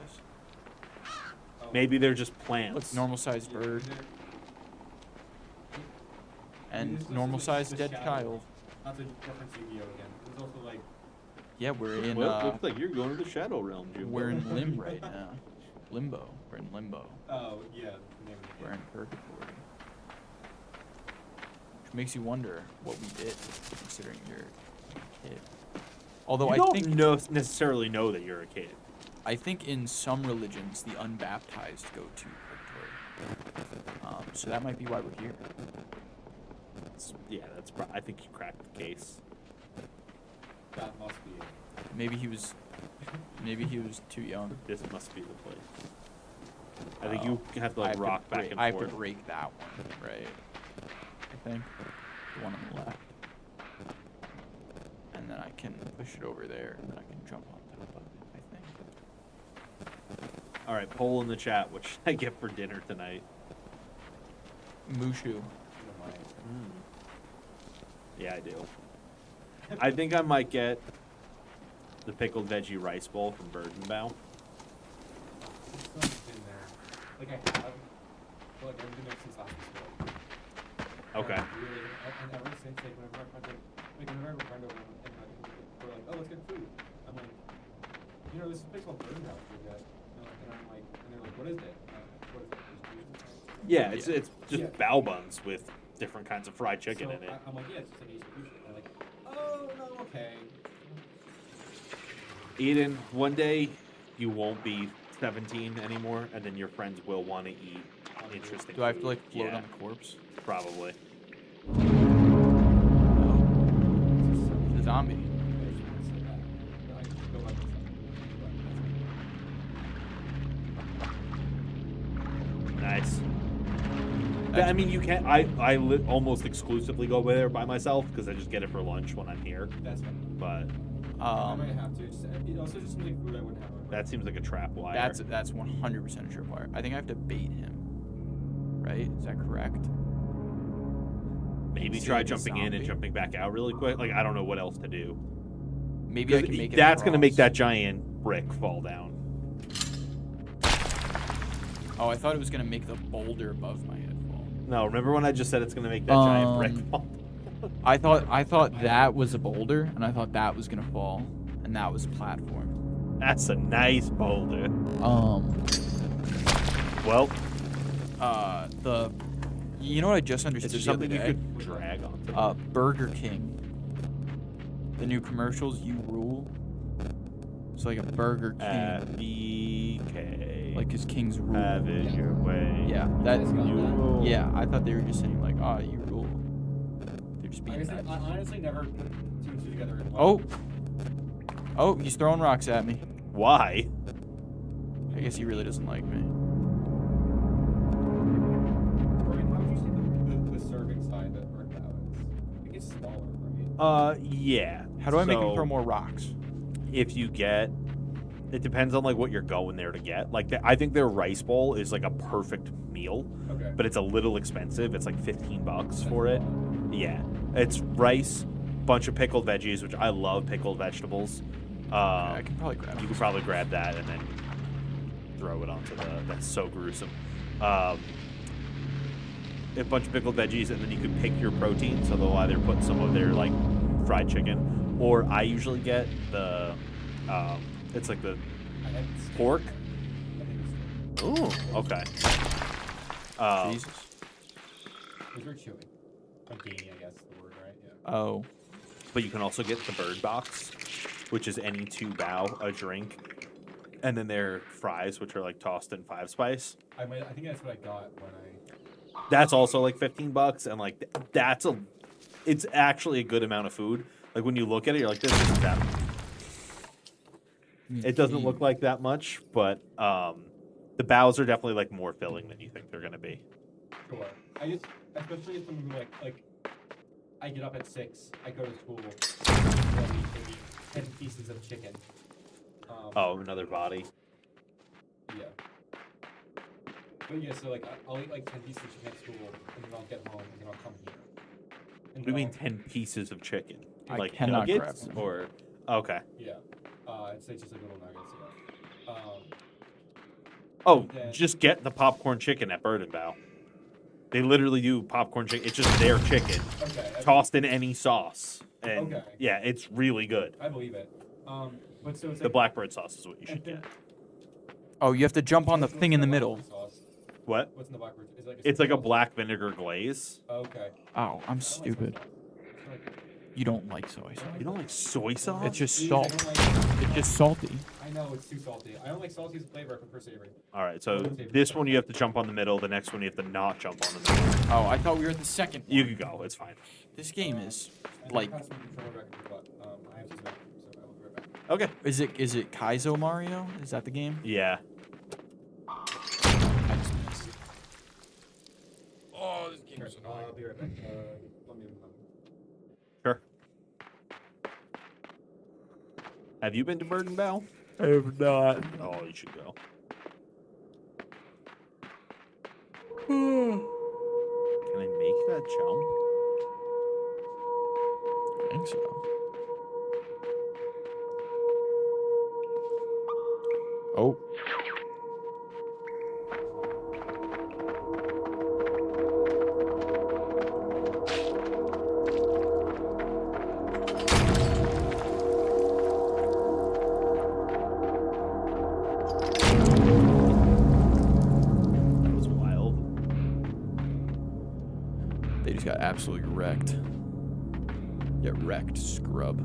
Oh. Maybe they're just plants. Look, normal sized Yeah, bird they're- and This is normal sized the dead shadow. child. Not to reference Yu-Gi-Oh again. There's also like. Yeah, we're in Well, it looks like you're going to the Shadow Realm, Jim. we're in limb right now. Limbo. We're in limbo. Oh yeah. The name of the We're game. in purgatory. Which makes you wonder what we did, considering you're a kid. Although You I don't think necessarily know that you're a kid. I think in some religions the unbaptized go to purgatory. So that might be why we're here. I think you cracked the case. That must be it. Maybe he was too young. This must be the place. I think you have to I like have rock back break, and I have forth. to break that one, right? I think the one on the left, and then I can push it over there, and then I can jump on top of it. I think. All right, poll in the chat. What should I get for dinner tonight? Mushu. You don't mind. Yeah, I do. I think I might get the pickled veggie rice bowl from Birdenbaum. It's not been there. Like I have. But like I've been there since last school. Okay. Really, and ever since like whenever I find whenever I have a friend over and we're like, oh, let's get food. I'm like, you know, this is a place called Birdenbaum. And I'm like, and they're like, what is it? What is it? Yeah, it's just Yeah. bao buns with different kinds of fried chicken So in it. I'm like, yeah, it's just like Asian sushi. And they're like, oh no, okay. Eden, one day you won't be 17 anymore, and then your friends will want to eat interesting. Do I have to food. like float Yeah, on the corpse? probably. Oh, it's a zombie. Nice. Yeah, I mean, you can't. I almost exclusively go there by myself because I just get it for lunch when I'm here. That's fine. But I might have to. It also just seems like food I wouldn't have. That seems like a trap wire. That's 100% a tripwire. I think I have to bait him. Right? Is that correct? Maybe See try like a jumping in and zombie? jumping back out really quick. Like, I don't know what else to do. Maybe I can make it. That's going to make that across. giant brick fall down. Oh, I thought it was gonna make the boulder above my head fall. No, remember when I just said it's going to make that giant brick fall? I thought that was a boulder, and I thought that was gonna fall, and that was a platform. That's a nice boulder. Well, you know what I just is understood there the something other you day? could drag onto? Burger King. The new commercials, you rule. It's like a Burger King, BK. like his King's rule. Have it your way. Yeah, that. You guys got You that? rule. Yeah, I thought they were just saying like, you rule. They're just I being guess nice. I honestly never put two and two together in Oh. one. Oh, he's throwing rocks at me. Why? I guess he really doesn't like me. Brian, how would you say the serving size that worked out is? I think it's smaller, right? Yeah. How do I make him So, throw more rocks? If you get, it depends on like what you're going there to get. Like, I think their rice bowl is like a perfect meal, Okay. but it's a little expensive. It's like $15 for it. Yeah, it's rice, bunch of pickled veggies, which I love pickled vegetables. I can probably grab You it. could probably grab that and then throw it onto the. That's so gruesome. A bunch of pickled veggies, and then you could pick your protein. So they'll either put some of their like fried chicken, or I usually get the. It's like the I had steak. pork. I think it's Ooh, okay. Jesus. it was very chewy. Like gamey, I guess is the word, right? Yeah. Oh. But you can also get the bird box, which is any 2 bao, a drink, and then their fries, which are like tossed in 5 spice. I think that's what I got when I. That's also like $15, and like it's actually a good amount of food. Like when you look at it, you're like, this isn't that. It doesn't look like that much, but the baos are definitely like more filling than you think they're gonna be. Sure. I just, especially as someone who like, I get up at 6, I go to school, and I eat 10 pieces of chicken. Oh, another body. Yeah. But yeah, so like, I'll eat like 10 pieces of chicken at school, and then I'll get home, and then I'll come here. And What do you then mean 10 pieces of chicken? I Like cannot grab nuggets them. or okay. Yeah. It's like just like little nuggets, yeah. Oh, Then- just get the popcorn chicken at Bird and Bow. They literally do popcorn chicken. It's just their chicken Okay. tossed in any sauce, and Okay. yeah, it's really good. I believe it. But so it's The like, blackbird sauce is what you should and then- get. Oh, you have to jump on the what's thing in the blackberry middle. sauce? What? What's in the blackberry? Is it It's like a sauce? black vinegar glaze. Okay. Oh, I'm I don't like stupid. soy sauce. Like, You don't like soy sauce. You don't like soy sauce? It's just geez, salt. I don't like- It's just salty. I know it's too salty. I don't like salty as a flavor. I prefer savory. All right, so this one you have to jump on the middle. The next one you have to not jump on the middle. Oh, I thought we were at the second one. You can go. It's fine. This game is And like, I passed my controller back to the butt. I have to use the bathroom, so I will be right back. Okay. is it Kaizo Mario? Is that the game? Yeah. I just missed. Oh, this game Sure, is I'll be right back. Let me. Sure. Have you been to Bird and Bow? I have not. Oh, you should go. Can I make that jump? I think so. Oh. That was wild. They just got absolutely wrecked. Get wrecked, scrub.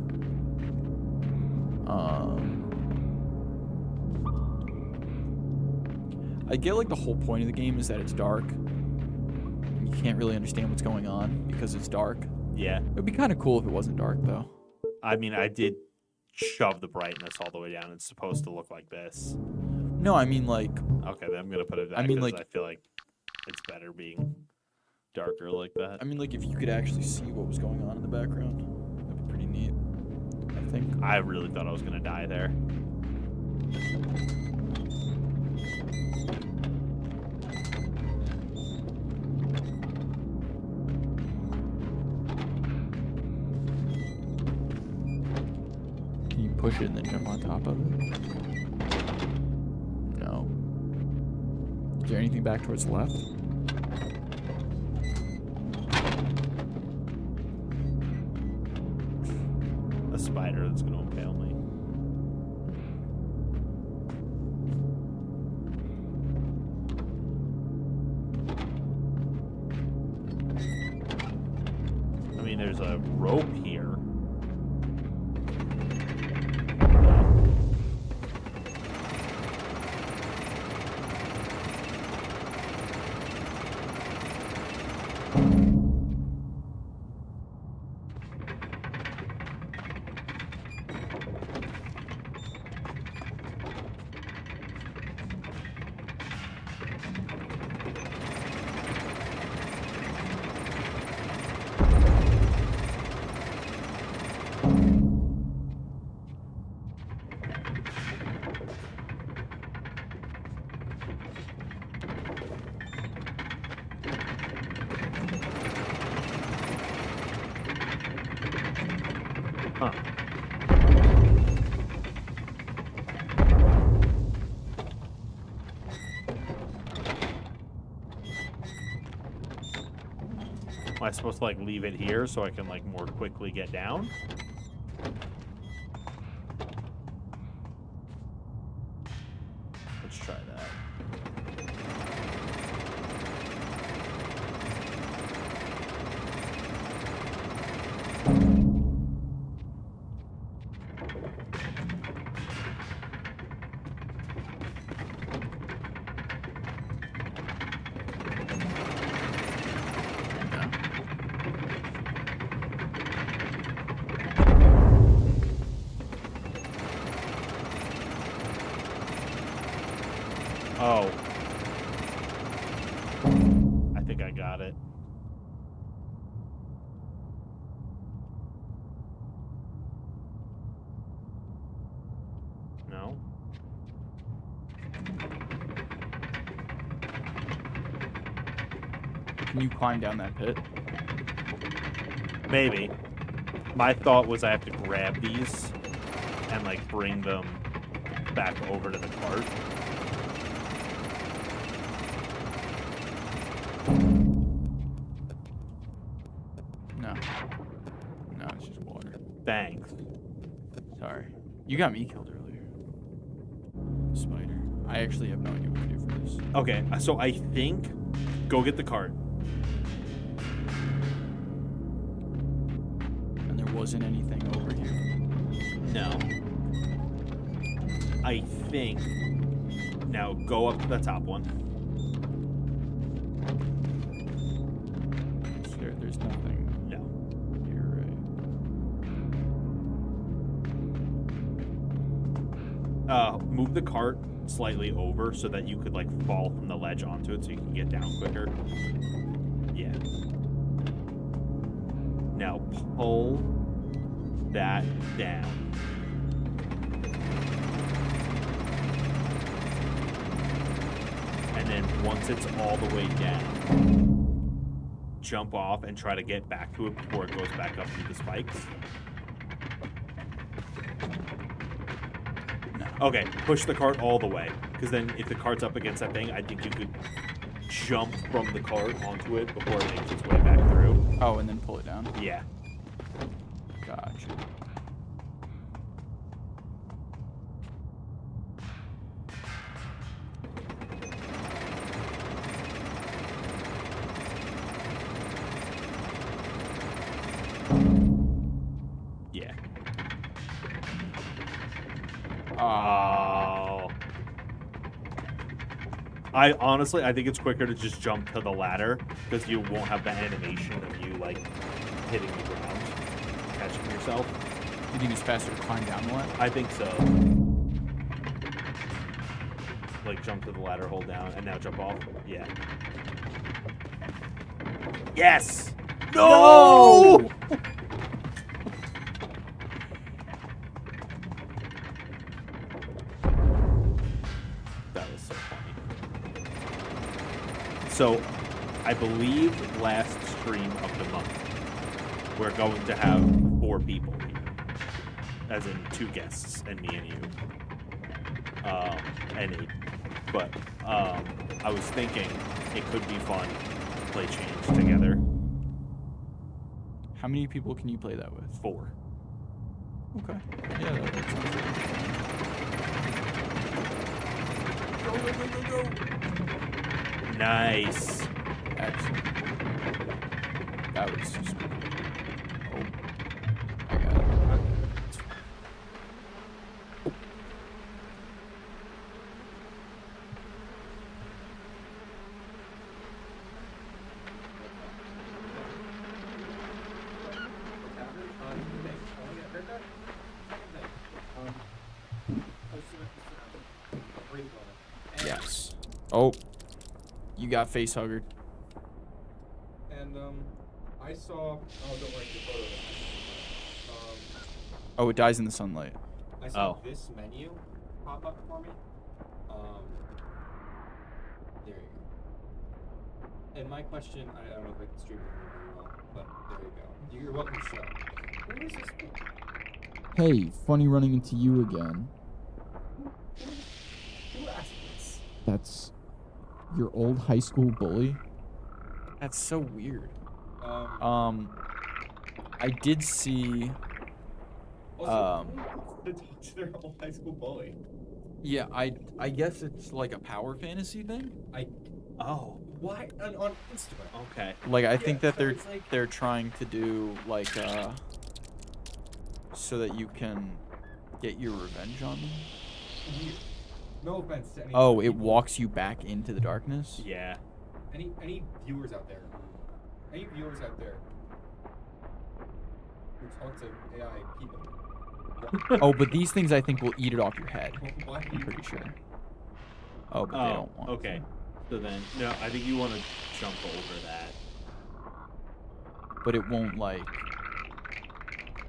I get like the whole point of the game is that it's dark. And you can't really understand what's going on because it's dark. Yeah. It would be kind of cool if it wasn't dark though. I mean, I did shove the brightness all the way down. It's supposed to look like this. No, I mean like Okay, then I'm gonna put it down. I mean, 'cause like- I feel like it's better being darker like that. if you could actually see what was going on in the background, that'd be pretty neat. I think. I really thought I was gonna die there. Can you push it and then jump on top of it? No. Is there anything back towards the left? A spider that's gonna impale me. I mean, there's a rope here. Huh. Am I supposed to like leave it here so I can like more quickly get down? Let's try that. Oh. I think I got it. No? Can you climb down that pit? Maybe. My thought was I have to grab these and like bring them back over to the cart. No. No, it's just water. Thanks. Sorry. You got me killed earlier. Spider. I actually have no idea what to do for this. Okay, so I think go get the cart. And there wasn't anything over here. No. I think now go up to the top one. There's nothing. No. You're right. Move the cart slightly over so that you could like fall from the ledge onto it so you can get down quicker. Yeah. Now pull that down. And then once it's all the way down, jump off and try to get back to it before it goes back up through the spikes. No. Okay, push the cart all the way, because then if the cart's up against that thing, I think you could jump from the cart onto it before it makes its way back through. Oh, and then pull it down. Yeah. Gotcha. Yeah. Oh. I think it's quicker to just jump to the ladder because you won't have the animation of you like hitting the ground, catching yourself. You think it's faster to climb down the ladder? I think so. Like jump to the ladder, hold down, and now jump off. Yeah. Yes! No! So, I believe last stream of the month, we're going to have 4 people, as in 2 guests and me and you, and 8. But I was thinking it could be fun to play Change together. How many people can you play that with? 4. Okay. Yeah, that sounds good. Go. Nice. Excellent. That was just. Oh. I got it. It's fine. Oh. Yes. Oh. You got face huggered. And I saw. Oh, don't worry, the photo. Oh, it dies in the sunlight. I saw Oh. this menu pop up for me. There you go. And my question, I don't know if I can stream it very well, but there you go. You're welcome to show. Who is this? Hey, funny running into you again. Who asked this? That's your old high school bully? That's so weird. I did see. Also, who wants to talk to their old high school bully? Yeah, I guess it's like a power fantasy thing. Oh. Why on Instagram? Okay. Like I think that so they're it's like- they're trying to do like so that you can get your revenge on them. Weird. No offense to any. Oh, it people- walks you back into the darkness. Yeah. Any viewers out there? Any viewers out there who talk to AI people? Oh, but these things I think will eat it off your head. Why do I'm you pretty do sure. that? Oh, but they don't want. Okay. So then, no, I think you want to jump over that. But it won't like.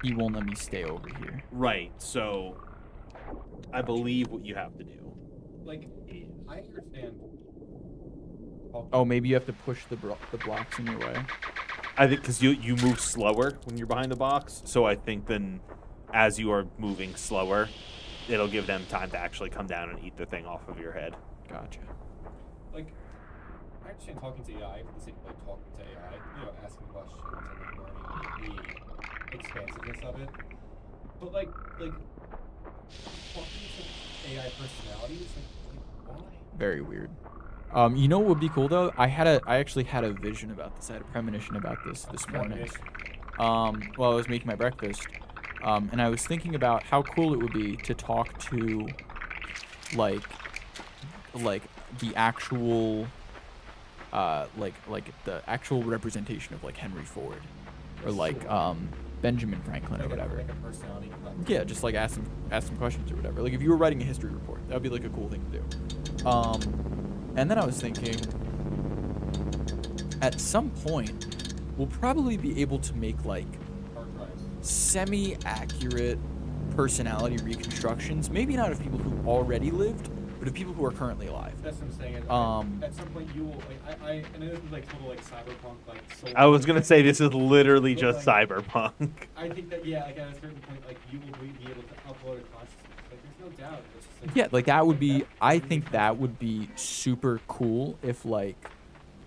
He won't let me stay over here. Right. So, I believe what you have to do. Like, I understand. Oh, maybe you have to push the blocks in your way. I think because you move slower when you're behind the box. So I think then, as you are moving slower, it'll give them time to actually come down and eat the thing off of your head. Gotcha. Like, I understand talking to AI for the sake of like talking to AI, you know, asking questions and like learning the expansiveness of it. But like talking to AI personalities, like why? Very weird. You know what would be cool though? I actually had a vision about this. I had a premonition about this morning. While I was making my breakfast, and I was thinking about how cool it would be to talk to, like the actual, like the actual representation of like Henry Ford, or like Benjamin Franklin or whatever. Like a personality. Yeah, just like ask some questions or whatever. Like if you were writing a history report, that would be like a cool thing to do. And then I was thinking, at some point, we'll probably be able to make like Hard drives. semi-accurate personality reconstructions. Maybe not of people who already lived, but of people who are currently alive. That's what I'm saying. At some point, you will like I know this is like total like cyberpunk like. So I was gonna say this is literally But, just like, cyberpunk. I think that yeah, like at a certain point, like you will be able to upload a consciousness. Like there's no doubt. It's just, like, Yeah, like that would be. that- I think that would be super cool if like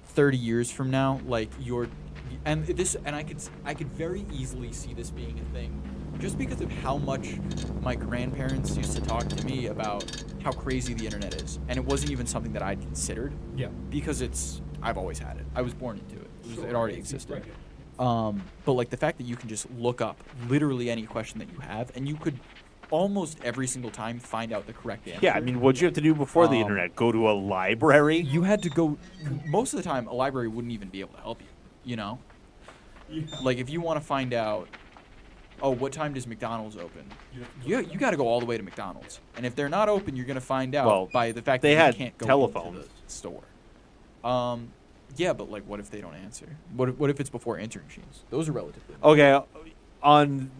30 years from now, like you're, and I could very easily see this being a thing, just because of how much my grandparents used to talk to me about how crazy the internet is, and it wasn't even something that I'd considered Yeah. because I've always had it. I was born into it. Sure, It already it's existed. right. But like the fact that you can just look up literally any question that you have, and you could almost every single time find out the correct answer. Yeah, I mean, what'd you have to do before the Um, internet? Go to a library? You had to go. Most of the time, a library wouldn't even be able to help you. You know, Yeah. like if you want to find out, oh, what time does McDonald's open? You got to go all the way to McDonald's, and if they're not open, you're gonna find out Well, by the fact they that had you can't go telephones. into the store. Yeah, but like, what if they don't answer? What if it's before answering machines? Those are relatively. Okay, on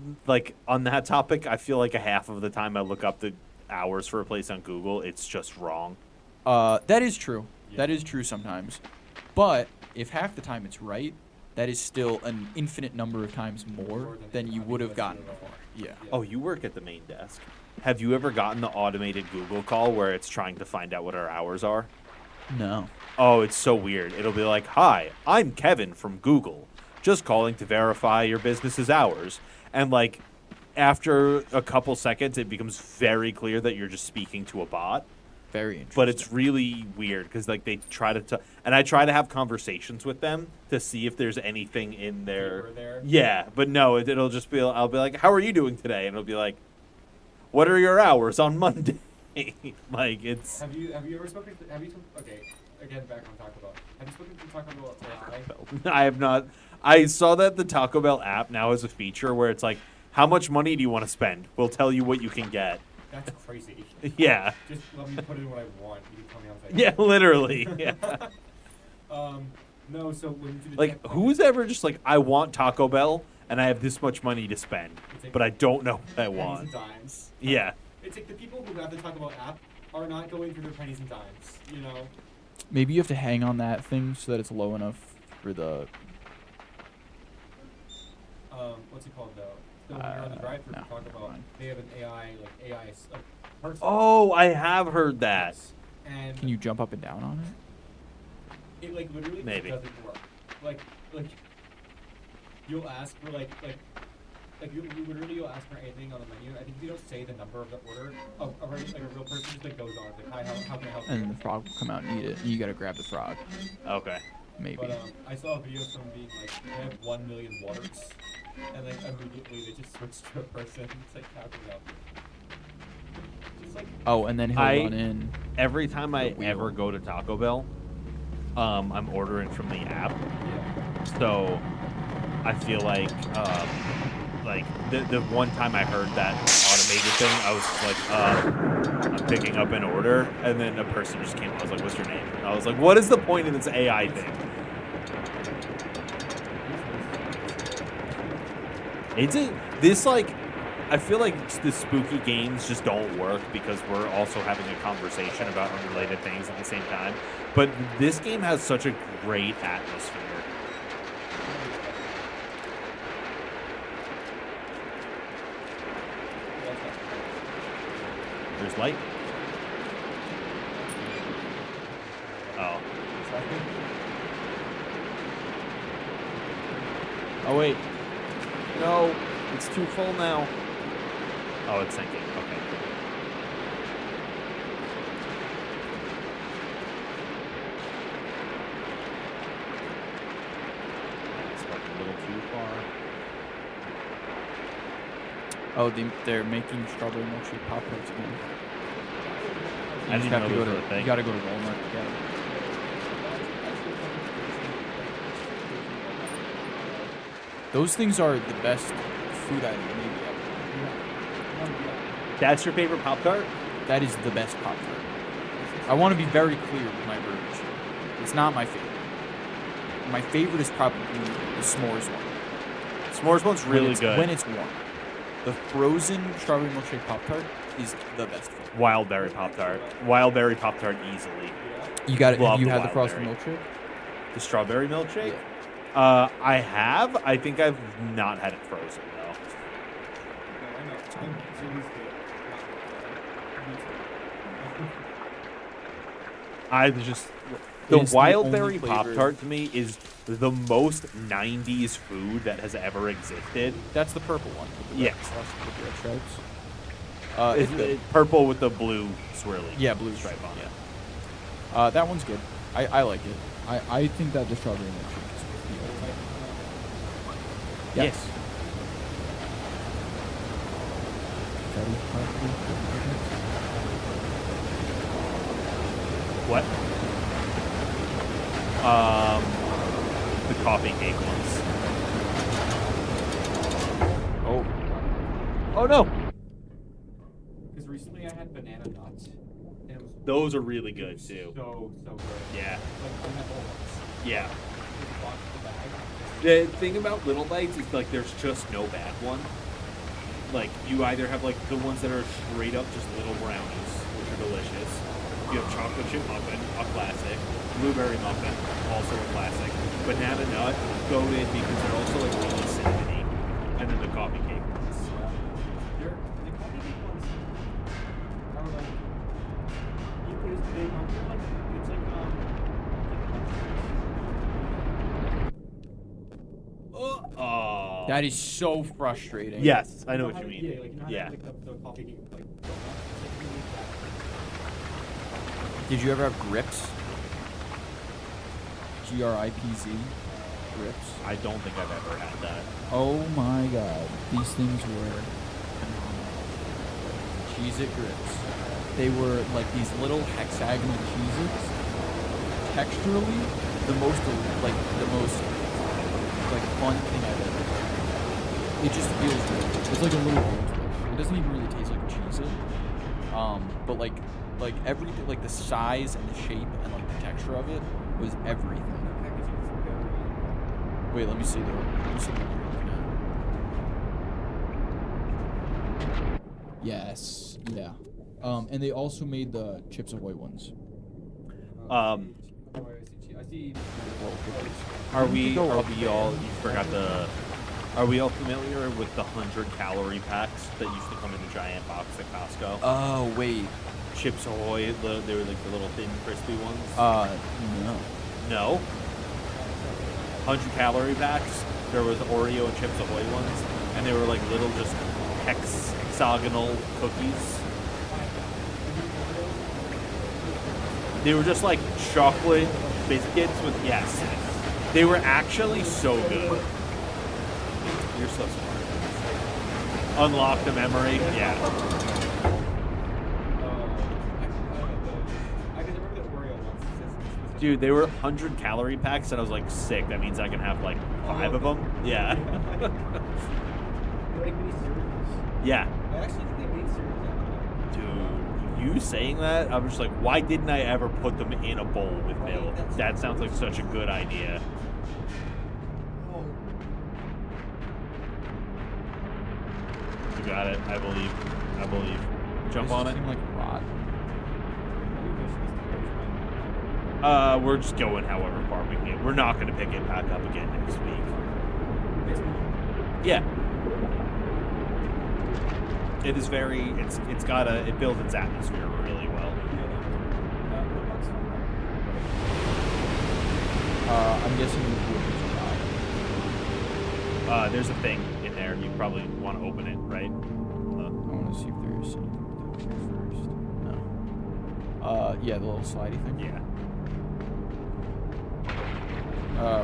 that topic, I feel like a half of the time I look up the hours for a place on Google, it's just wrong. That is true. Yeah. That is true sometimes. But if half the time it's right, that is still an infinite number of times more than you would have gotten before. Yeah. Oh, you work at the main desk. Have you ever gotten the automated Google call where it's trying to find out what our hours are? No. Oh, it's so weird. It'll be like, "Hi, I'm Kevin from Google. Just calling to verify your business's hours." And like after a couple seconds, it becomes very clear that you're just speaking to a bot. Very interesting. But it's really weird because like they try to and I try to have conversations with them to see if there's anything in there. Yeah, but no, it'll just be, I'll be like, "How are you doing today?" And it'll be like, "What are your hours on Monday?" Like it's. Have you ever spoken to, okay, again, back on Taco Bell. Have you spoken to Taco Bell AI? I have not. I saw that the Taco Bell app now has a feature where it's like, "How much money do you want to spend? We'll tell you what you can get." That's crazy. Yeah. Just let me put in what I want. You can tell me how much I Yeah, literally. Yeah. No, so when you do the Like, check- who's ever just like, "I want Taco Bell and I have this much money to spend, it's like but I don't know what I pennies want." and dimes. Yeah. It's like the people who have the Taco Bell app are not going through their pennies and dimes, you know? Maybe you have to hang on that thing so that it's low enough for the. What's it called though? So when you're on the drive-thru no, for Taco never Bell, mind. they have an AI person. Oh, I have heard that. Yes. And Can you jump up and down on it? it like literally just Maybe. doesn't work. Like you'll ask for like you literally you'll ask for anything on the menu. I think if you don't say the number of the order, a real person just like goes on. It's like, "Hi, how can I help you?" And then the frog will come out and eat it. And you gotta grab the frog. Okay. Maybe. But I saw a video of someone being like, "I have 1 million waters," and like immediately they just switched to a person. It's like, how can I help you? Just like Oh, and then he'll I- run in. Every time I wheel. ever go to Taco Bell, I'm ordering from the app. yeah. So I feel like the one time I heard that automated thing, I was just like, I'm picking up an order, and then a person just came. I was like, "What's your name?" And I was like, "What is the point of this AI thing?" This like, I feel like the spooky games just don't work because we're also having a conversation about unrelated things at the same time. But this game has such a great atmosphere. There's light. Oh. Oh wait. No, it's too full now. Oh, it's sinking. Okay. It's like a little too far. Oh, they're making strawberry milkshake pop tarts again. I didn't know those were a thing. You gotta go to Walmart to get 'em. Those things are the best food item maybe ever. That's your favorite Pop-Tart? That is the best pop tart. I want to be very clear with my verbiage. It's not my favorite. My favorite is probably the s'mores one. S'mores one's really when good. when it's warm. The frozen strawberry milkshake pop tart is the best food. Wild berry Pop-Tart. Wild berry Pop-Tart easily. You got it. Love You the had the wild frosted berry. milkshake. The strawberry milkshake? Yeah. I have. I think I've not had it frozen though. I just the It is the wild only berry flavor- Pop-Tart to me is the most 90s food that has ever existed. That's the purple one. With the Yeah. red sauce, with the red stripes. It's good. Purple with the blue swirly. Yeah, blue stripe stripe, on it. yeah. That one's good. I like it. I think that the strawberry milkshake is the ultimate. Yes. Fatty probably. What? The coffee cake ones. Oh, Oh no. Because recently I had banana nuts, and it was Those are really good too. so good. Yeah. Like I had whole ones. Yeah. Just bought the bag. The thing about Little Bites is like there's just no bad one. Like you either have like the ones that are straight up just little brownies, which are delicious. You have chocolate chip muffin, a classic, Blueberry muffin, also a classic. Banana nut, go in because they're also like really cinnamony. And then the coffee cake ones. They're the coffee cake ones are like you put this big on like it's like Oh. That is so frustrating. Yes, I know what you mean. Yeah, like you know how Yeah. like the coffee cake like donut? It's like you need that. Did you ever have grips? GRIPZ? Grips? I don't think I've ever had that. Oh my god. These things were phenomenal. Cheez-It grips. They were like these little hexagonal Cheez-Its. Texturally, the most fun thing I've ever had. It just feels good. It's like a little Goldfish. It doesn't even really taste like a Cheez-It. But like everything, like the size and the shape and like the texture of it was everything. Wait, let me see what you're looking at. Yes, yeah. And they also made the Chips Ahoy ones. I see. Are we go up all? You forgot the. Are we all familiar with the 100-calorie packs that used to come in the giant box at Costco? Oh wait. Chips Ahoy, they were like the little thin, crispy ones. No. No. 100-calorie packs. There was Oreo and Chips Ahoy ones, and they were like little just hexagonal cookies. They were just like chocolate biscuits with yes. They were actually so good. You're so smart. Unlock the memory. Yeah. Dude, they were 100-calorie packs, and I was like, sick. That means I can have like 5 of them. Yeah. They're like mini cereals. Yeah. I actually think they made cereals out of them. Dude, you saying that, I'm just like, why didn't I ever put them in a bowl with milk? That sounds like such a good idea. Oh. You got it. I believe. Jump on it. Like rot. We're just going however far we can get. We're not going to pick it back up again next week. Yeah. It is very. It builds its atmosphere really well. I'm guessing you would. There's a thing in there. You probably want to open it, right? I want to see if there's anything here first. No. Yeah, the little slidey thing. Yeah.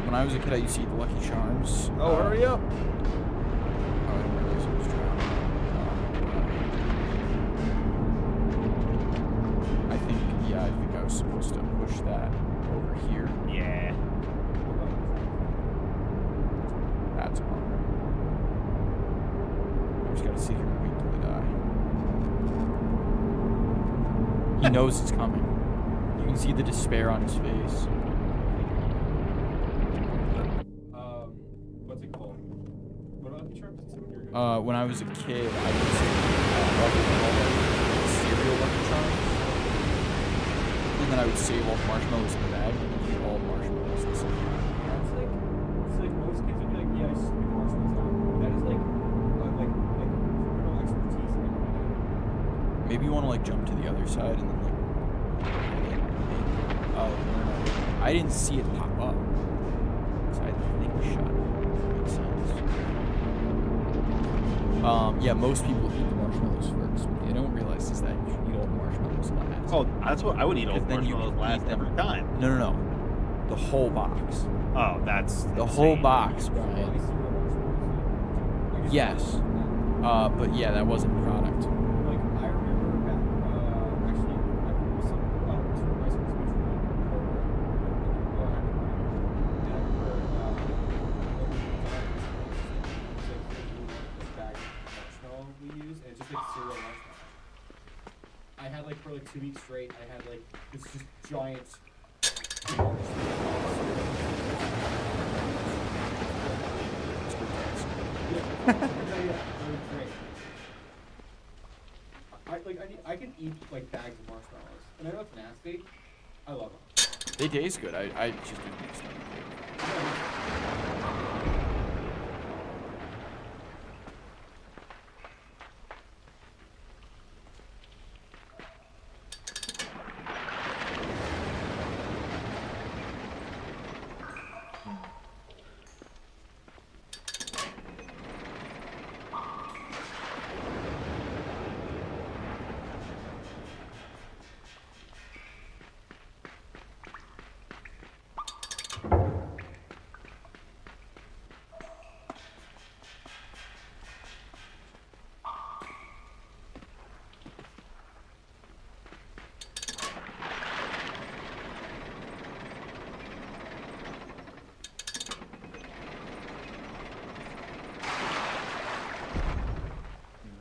When I was a kid, I used to eat the Lucky Charms. Oh, hurry up! Oh, I didn't realize it was drowned. I think I was supposed to push that over here. Yeah. That's a bummer. I just gotta sit here and wait till I die. He knows it's coming. You can see the despair on his face. What's it called? What about the Charms? When I was a kid, I used to cereal Lucky Charms. And then I would save all the marshmallows in the bag and eat all the marshmallows. It's like most kids would be like, yeah, I just put marshmallows on. That is like criminal expertise. Maybe you want to like jump to the other side and then like. Oh, no. I didn't see it pop up. So I think shut. Makes sense. Yeah, most people eat the marshmallows first. What they don't realize is that you should eat all the marshmallows last. Oh, that's what I would eat all the Then you marshmallows can last eat them. every time. No. The whole box. Oh, that's The whole insane. box, Brian. Yes. But yeah, that wasn't a product. Like I remember back, actually, I remember some sort of rice was we use, and it's just like cereal marshmallows. I had like for like 2 weeks straight, I had like this just giant. Yeah, it was great. I can eat like bags of marshmallows, and I know it's nasty. I love them. They taste good. I just didn't mix them.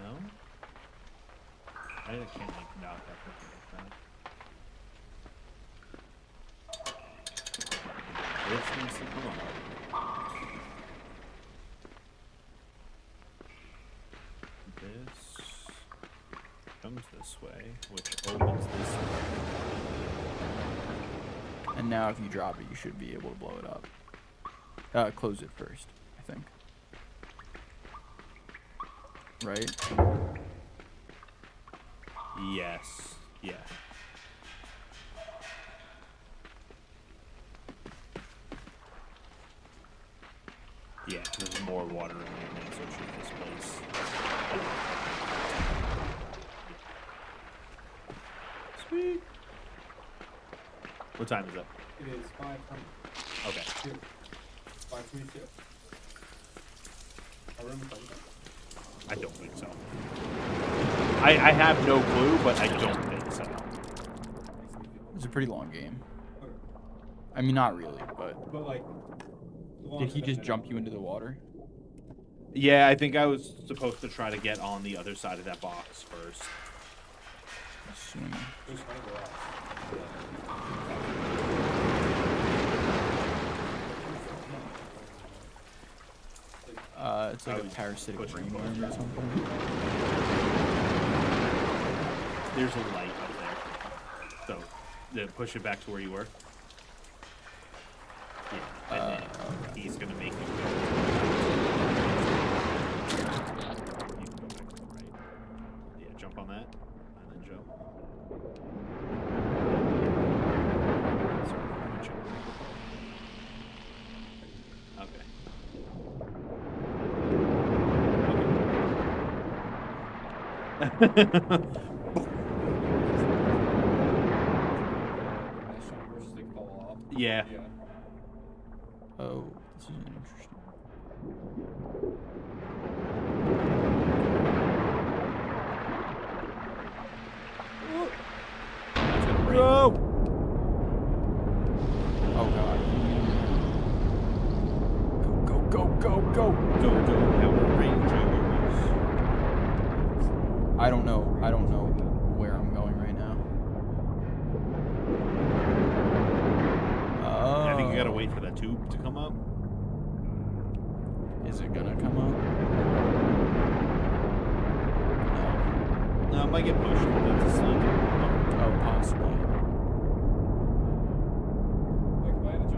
No? I can't make knock that quickly like that. This needs to come on. This comes this way, which opens this way. And now if you drop it, you should be able to blow it up. Close it first, I think. Right? Yes. Yeah. Yeah, there's more water in there now, so it should displace. Sweet. What time is it? It is 5:20. Okay. 5:22. I remember something. I don't think so. I have no clue, but I don't think so. It's a pretty long game. I mean, not really, but But like, did he just jump you into the water? Yeah, I think I was supposed to try to get on the other side of that box first. Assuming. There's one of the rocks. It's like I a was parasitic pushing ringworm both. or something. There's a light up there. So, push it back to where you were. Yeah, and then he's gonna make you go. You can go back to the right. Yeah, jump on that, and then jump. Sorry, I'm gonna jump. Okay. Yeah. Oh, this is interesting. That's gonna break. Bro! Oh god. Go, go, go, go, Go, go, Power Rangers. I don't know where I'm going right now. I think you gotta wait for that tube to come up. Is it gonna come up? No, it might get pushed. That's a slide. No. Oh, possibly. Like, if I had to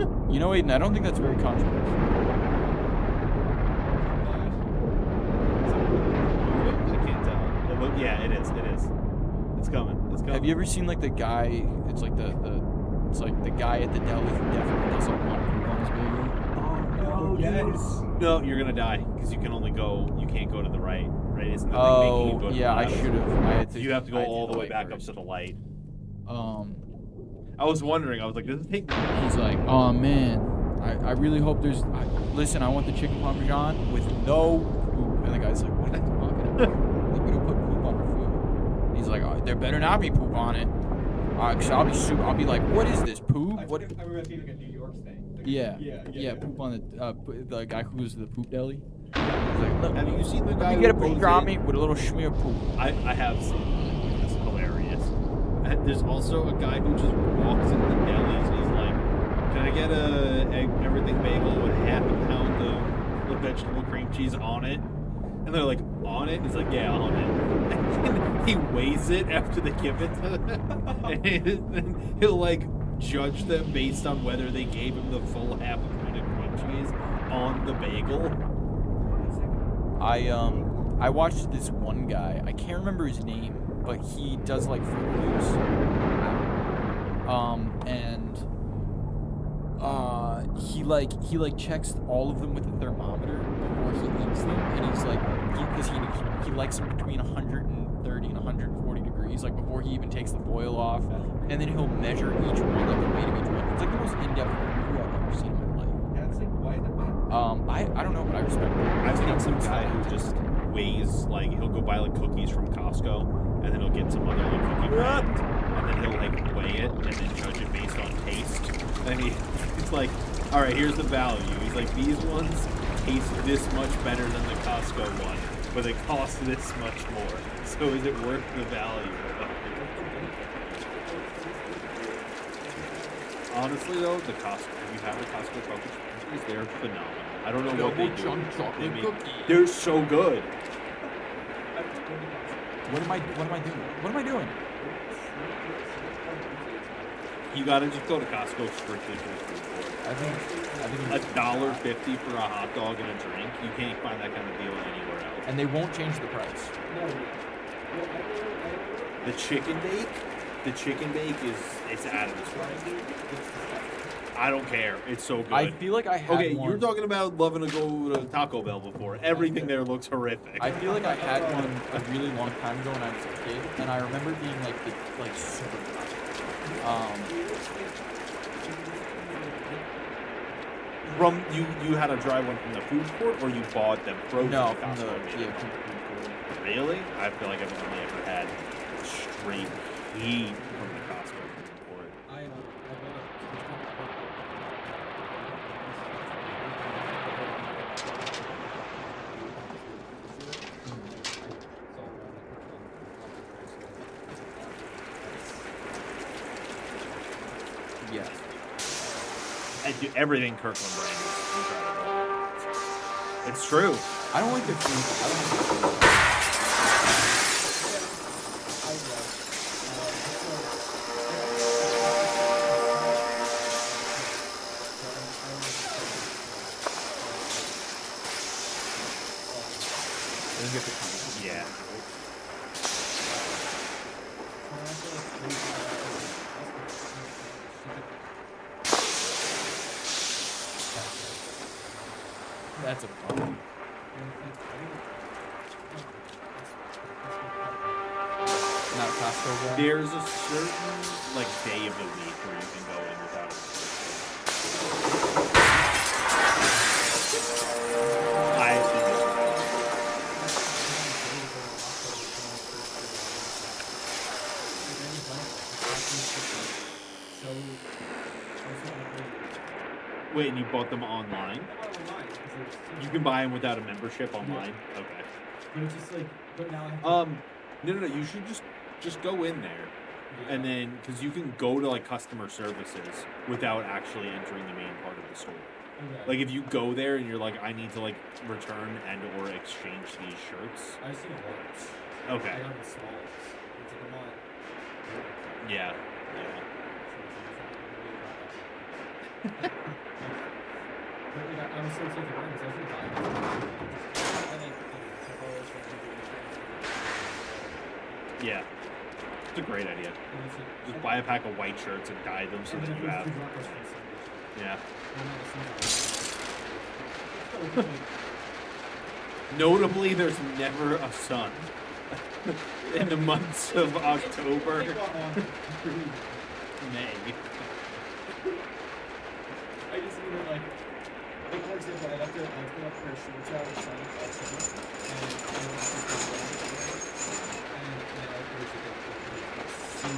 jump. You know, Aiden, I don't think that's very controversial. I can't tell. Yeah, it is. It is. It's coming. It's coming. Have you ever seen like the guy? It's like the guy at the deli who definitely doesn't want to poop on his bagel. Oh, yes. No, you're gonna die because you can only go. You can't go to the right. Right? Isn't the thing making you Oh, go to yeah, the I left? should have. I had to. You have to go I did all the way light back first. up to the light. Um, I was wondering. I was like, does it take? he's like, oh man, I really hope there's. Listen, I want the chicken parmesan with no poop. And the guy's like, what are you talking about? Like, we don't put poop on our food. And he's like, oh, there better not be poop on it. Cause I'll be like, what is this poop? I What? remember that being like a New York thing. Like, Yeah, poop on the guy who goes to the poop deli. He's like, look, Have you seen the guy let me who get a goes pastrami in- with a little schmear of poop. I have seen it. It's hilarious. And there's also a guy who just walks into the delis and he's like, can I get a everything bagel with half a pound of vegetable cream cheese on it? And they're like, on it? He's like, yeah, on it. And he weighs it after they give it to him. And then he'll like judge them based on whether they gave him the full half a pint of crunchies on the bagel. I watched this one guy. I can't remember his name, but he does like Fruit Loops. And he checks all of them with a thermometer before he eats them, and he's like, because he likes them between 130 and 140 degrees, like before he even takes the foil off, and then he'll measure each one, like the weight of each one. It's like the most in-depth review I've ever seen in my life. Yeah, it's like, why is it bad? I don't know, but I respect it. I've seen some guy who just weighs, like, he'll go buy like cookies from Costco, and then he'll get some other like cookie brand, and then he'll like weigh it and then judge it based on taste. And he's like, all right, here's the value. He's like, these ones taste this much better than the Costco one, but they cost this much more. So is it worth the value? Honestly though, the Costco, if you have the Costco cookies, they're phenomenal. I don't know what they do. They're so good. What am I doing? You gotta just go to Costco strictly for the food court. I think $1.50 for a hot dog and a drink. You can't find that kind of deal anywhere else. and they won't change the price. The chicken bake is it's out of this world. I don't care. It's so good. I feel like I had Okay, one. you were talking about loving to go to Taco Bell before. Everything there looks horrific. I feel like I had one a really long time ago when I was a kid, and I remember it being like super good. From you had to drive one from the food court, or you bought them frozen? No, at from the Costco? from the food court. Really? I feel like I've only ever had straight heat from the Costco food court. Yes. I do everything Kirkland brand is incredible. It's true. I don't like the food. I don't like the food. Yeah. That's a problem. Not a Costco guy. There's a certain like day of the week where you can go in without a I think Wait, and you bought them online? You can buy them without a membership online? Okay. But it's just like, but now I have No. You should just go in there, and then because you can go to like customer services without actually entering the main part of the store. Okay. Like if you go there and you're like, I need to like return and or exchange these shirts. I've seen it once. Okay. I got the smallest. It's like I'm not. Yeah. I'm so excited to learn this. I was gonna buy it. Yeah. It's a great idea. Just buy a pack of white shirts and dye them so that you have. Yeah. Notably, there's never a sun in the months of October, May. I just mean that, like, for example, I left a pair of shorts out of sun outside, and I went to the and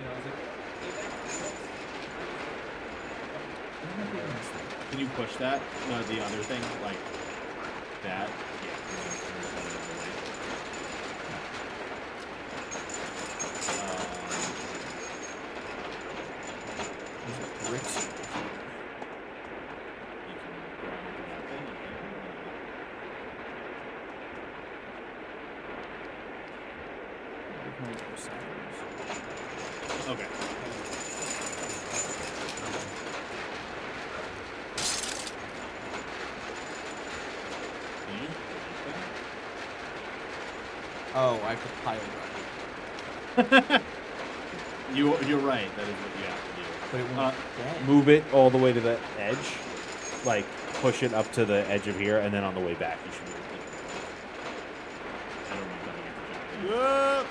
I was like, super I was like, Can you push that? No, the other thing, like that. those sounds. Okay. Oh, I have to pile drive. You're right. That is what you have to do. But it won't get. Move it all the way to the edge, like push it up to the edge of here, and then on the way back you should move it. I don't know if I'm gonna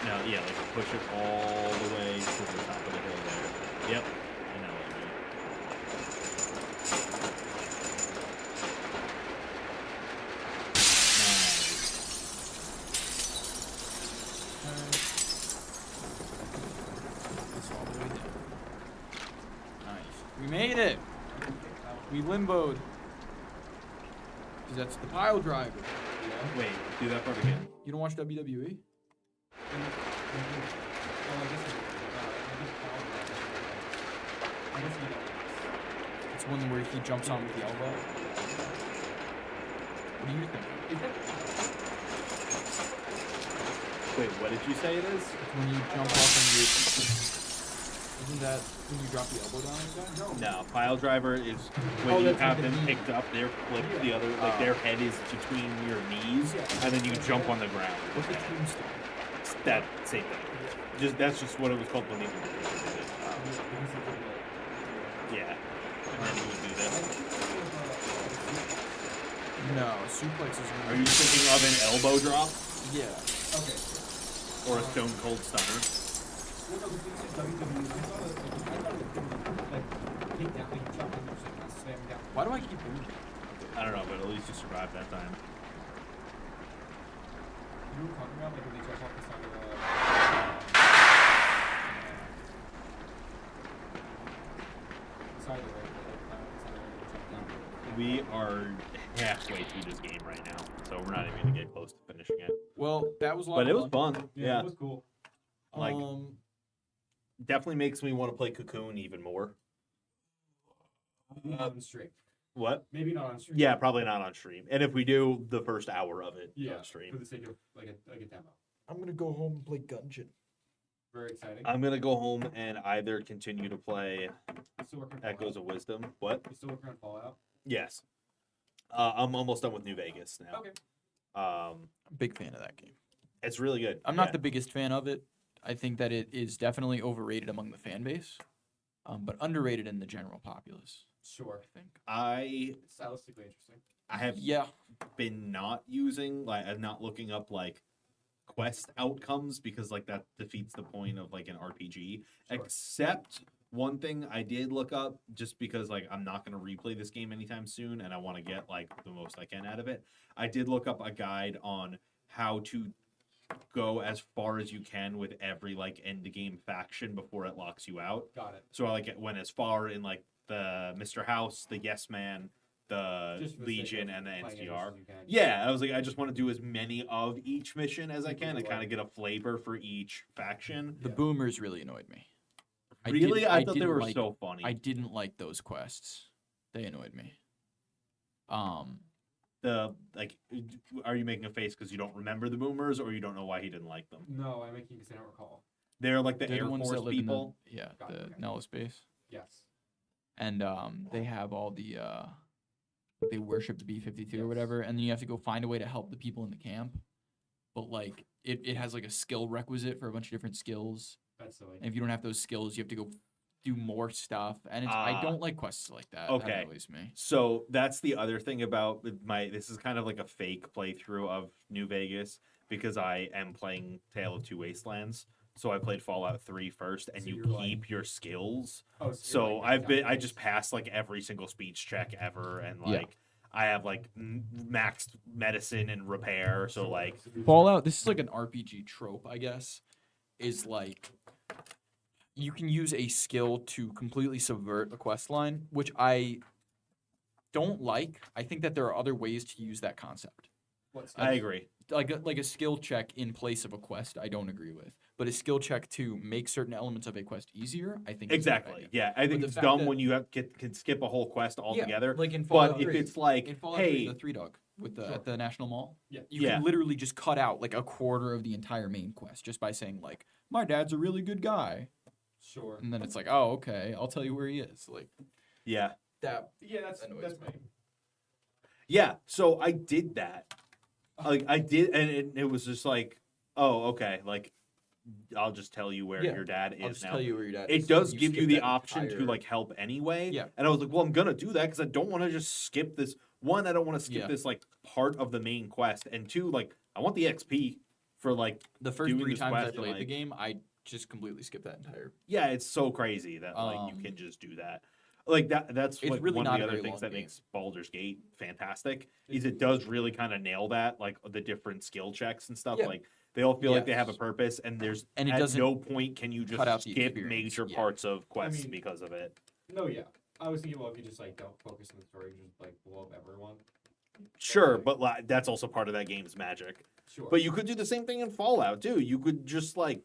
No, yeah, like push it all the way to the top of the hill there. Yep. I know what you mean. This all the way down. Nice. We made it. We limboed. 'Cause that's the pile driver. Wait, do that part again. You don't watch WWE? It's one where he jumps on with the elbow. What do you think? Wait, what did you say it is? It's when you jump off and you. Isn't that when you drop the elbow down like that? No, pile driver is when Oh, you that's like have the them knee. picked up, they're flipped the other, like their head is between your knees, and then you jump on the ground. What's a tombstone? That same thing. That's just what it was called when they were doing it. Yeah. And then you would do this. No, suplex is. Are you thinking of an elbow drop Yeah. Okay. or a stone cold stunner? Well, no, because you said WWE. I thought it like take down, like jump and just like slam down. Why do I keep moving? I don't know, but at least you survived that time. You were talking about like when they jump off the side of the. Side of the road, We are halfway through this game right now, so we're not even gonna get close to finishing it. Well, that was a lot But of it was fun. Yeah. it was cool. Like- Definitely makes me want to play Cocoon even more. Maybe not on stream. What? Maybe not on stream. Yeah, probably not on stream. And if we do the first hour of it Yeah. on stream, For the sake of like a demo. I'm gonna go home and play Gungeon. Very exciting. I'm gonna go home and either continue to play You still working on Echoes of Wisdom. What? You still working on Fallout? Yes. I'm almost done with New Vegas now. Okay. Big fan of that game. It's really good. I'm not the biggest fan of it. I think that it is definitely overrated among the fan base, but underrated in the general populace. Sure. I think. It's stylistically interesting. I have Yeah. been not using I'm not looking up like quest outcomes because like that defeats the point of like an RPG. Sure. Except one thing I did look up just because like I'm not going to replay this game anytime soon and I want to get like the most I can out of it. I did look up a guide on how to go as far as you can with every like end game faction before it locks you out. Got it. So I like it went as far in like the Mr. House, the Yes Man, the Just for the sake Legion, of and the playing as much NCR. as you can. Yeah, I was like, I just want to do as many of each mission as I can to Either kind way. of get a flavor for each faction. The Yeah. boomers really annoyed me. Really, I thought they didn't were like- so funny. I didn't like those quests. They annoyed me. The like, are you making a face because you don't remember the boomers, or you don't know why he didn't like them? No, I'm making because I don't recall. They're like the they're Air the ones Force that live people. in the Got it, okay. Nellis base, Yes. and they have all the they worship the B-52 or Yes. whatever, and then you have to go find a way to help the people in the camp. But like it has like a skill requisite for a bunch of different skills, That's silly. and if you don't have those skills, you have to go do more stuff, and it's, I Ah. don't like quests like that. Okay. That annoys me. So that's the other thing about my. This is kind of like a fake playthrough of New Vegas because I am playing Tale of Two Wastelands. So I played Fallout 3 first, and So you you're like- keep your skills. Oh, So you're I've been, I down just base. passed like every single speech check ever, and Yeah. like I have like maxed medicine and repair. So like, So you're- Fallout, this is like an RPG trope, I guess, is like you can use a skill to completely subvert a quest line, which I don't like. I think that there are other ways to use that concept. What's I agree. Like a skill check in place of a quest, I don't agree with. but a skill check to make certain elements of a quest easier, I think. is a good Exactly. idea. Yeah, I think the it's fact dumb that- when you can skip a whole quest altogether. Like in Fallout But if 3. it's like, In Fallout 3, hey, the Three Dog with the Sure. at the National Mall, Yeah. you Yeah. can literally just cut out like a quarter of the entire main quest just by saying like, "My dad's a really good guy," Sure. and then it's like, "Oh, okay, I'll tell you where he is." Like yeah, that. Yeah, that's Annoys me. me. yeah. So I did that. Like I did, and it was just like, oh, okay. Like I'll just tell you where Yeah, your dad I'll is just now. tell you where your dad is. It does You give you skip the that option entire- to like help anyway. Yeah. And I was like, well, I'm gonna do that because I don't want to just skip this. One, I don't want to skip Yeah. this like part of the main quest, and two, like I want the XP for like The first doing 3 this times I quest and, played the like- game, I just completely skipped that entire. yeah, it's so crazy that like you Um, can just do that. Like that's it's like really one of not the a other very things long that game. makes Baldur's Gate fantastic is it does really kind of nail that like the different skill checks and stuff. Yeah. Like they all feel like they have a Yes. purpose, and there's And it at doesn't no point can you just cut out the skip experience. major Yeah. parts of quests mean- because of it. No, yeah. I was thinking, well, if you just like don't focus on the story, just like blow up everyone. Sure, Okay. but like, that's also part of that game's magic. Sure. But you could do the same thing in Fallout too. You could just like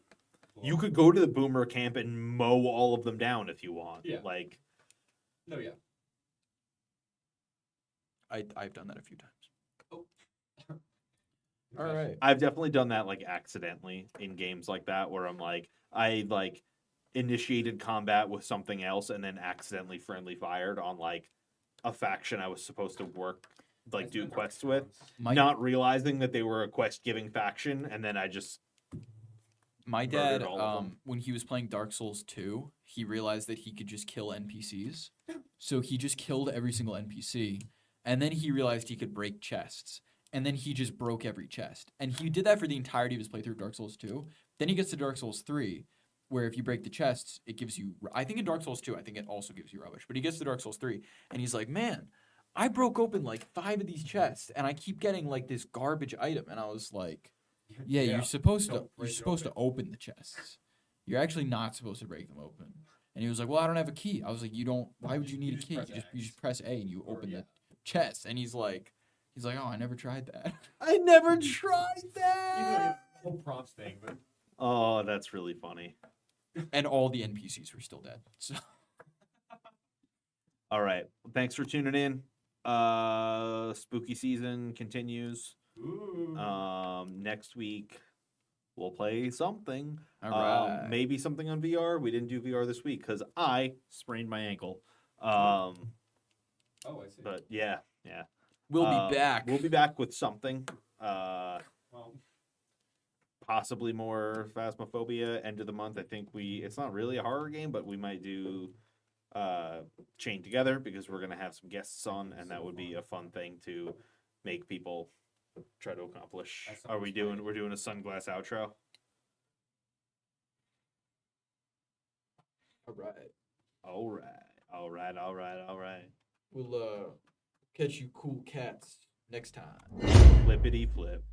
Blow you up. could go to the boomer camp and mow all of them down if you want. Yeah. Like No, yeah. I've done that a few times. Okay. All right. I've definitely done that like accidentally in games like that where I'm like I like initiated combat with something else and then accidentally friendly fired on like a faction I was supposed to work like That's do been Dark quests with, Souls. not realizing that they were a quest giving faction, and then I just My murdered dad, all of them. when he was playing Dark Souls 2, he realized that he could just kill NPCs. So he just killed every single NPC. And then he realized he could break chests. And then he just broke every chest. And he did that for the entirety of his playthrough of Dark Souls 2. Then he gets to Dark Souls 3, where if you break the chests, it gives you... I think in Dark Souls 2, I think it also gives you rubbish. But he gets to Dark Souls 3, and he's like, man, I broke open like 5 of these chests, and I keep getting like this garbage item. And I was like... Yeah, you're supposed to. Don't You're break it supposed to open the chests. You're actually not supposed to break them open. And he was like, "Well, I don't have a key." I was like, "You don't. Why would you need a just key? press You just X. press A and you Or, open yeah. the chest." And he's like, "Oh, I never tried that." I never tried Even that. like the whole prompts thing, but Oh, that's really funny. And all the NPCs were still dead. So All right. Thanks for tuning in. Spooky season continues. ooh. Next week we'll play something. all right. Maybe something on VR. We didn't do VR this week because I sprained my ankle. Oh, I see. But yeah. We'll be back. We'll be back with something. Well, Possibly more Phasmophobia. End of the month. I think it's not really a horror game, but we might do Chain Together because we're gonna have some guests on, and that would be a fun thing to make people try to accomplish. That Are we sounds doing? great. We're doing a sunglass outro. All right. All right. We'll catch you cool cats next time. Flippity flip.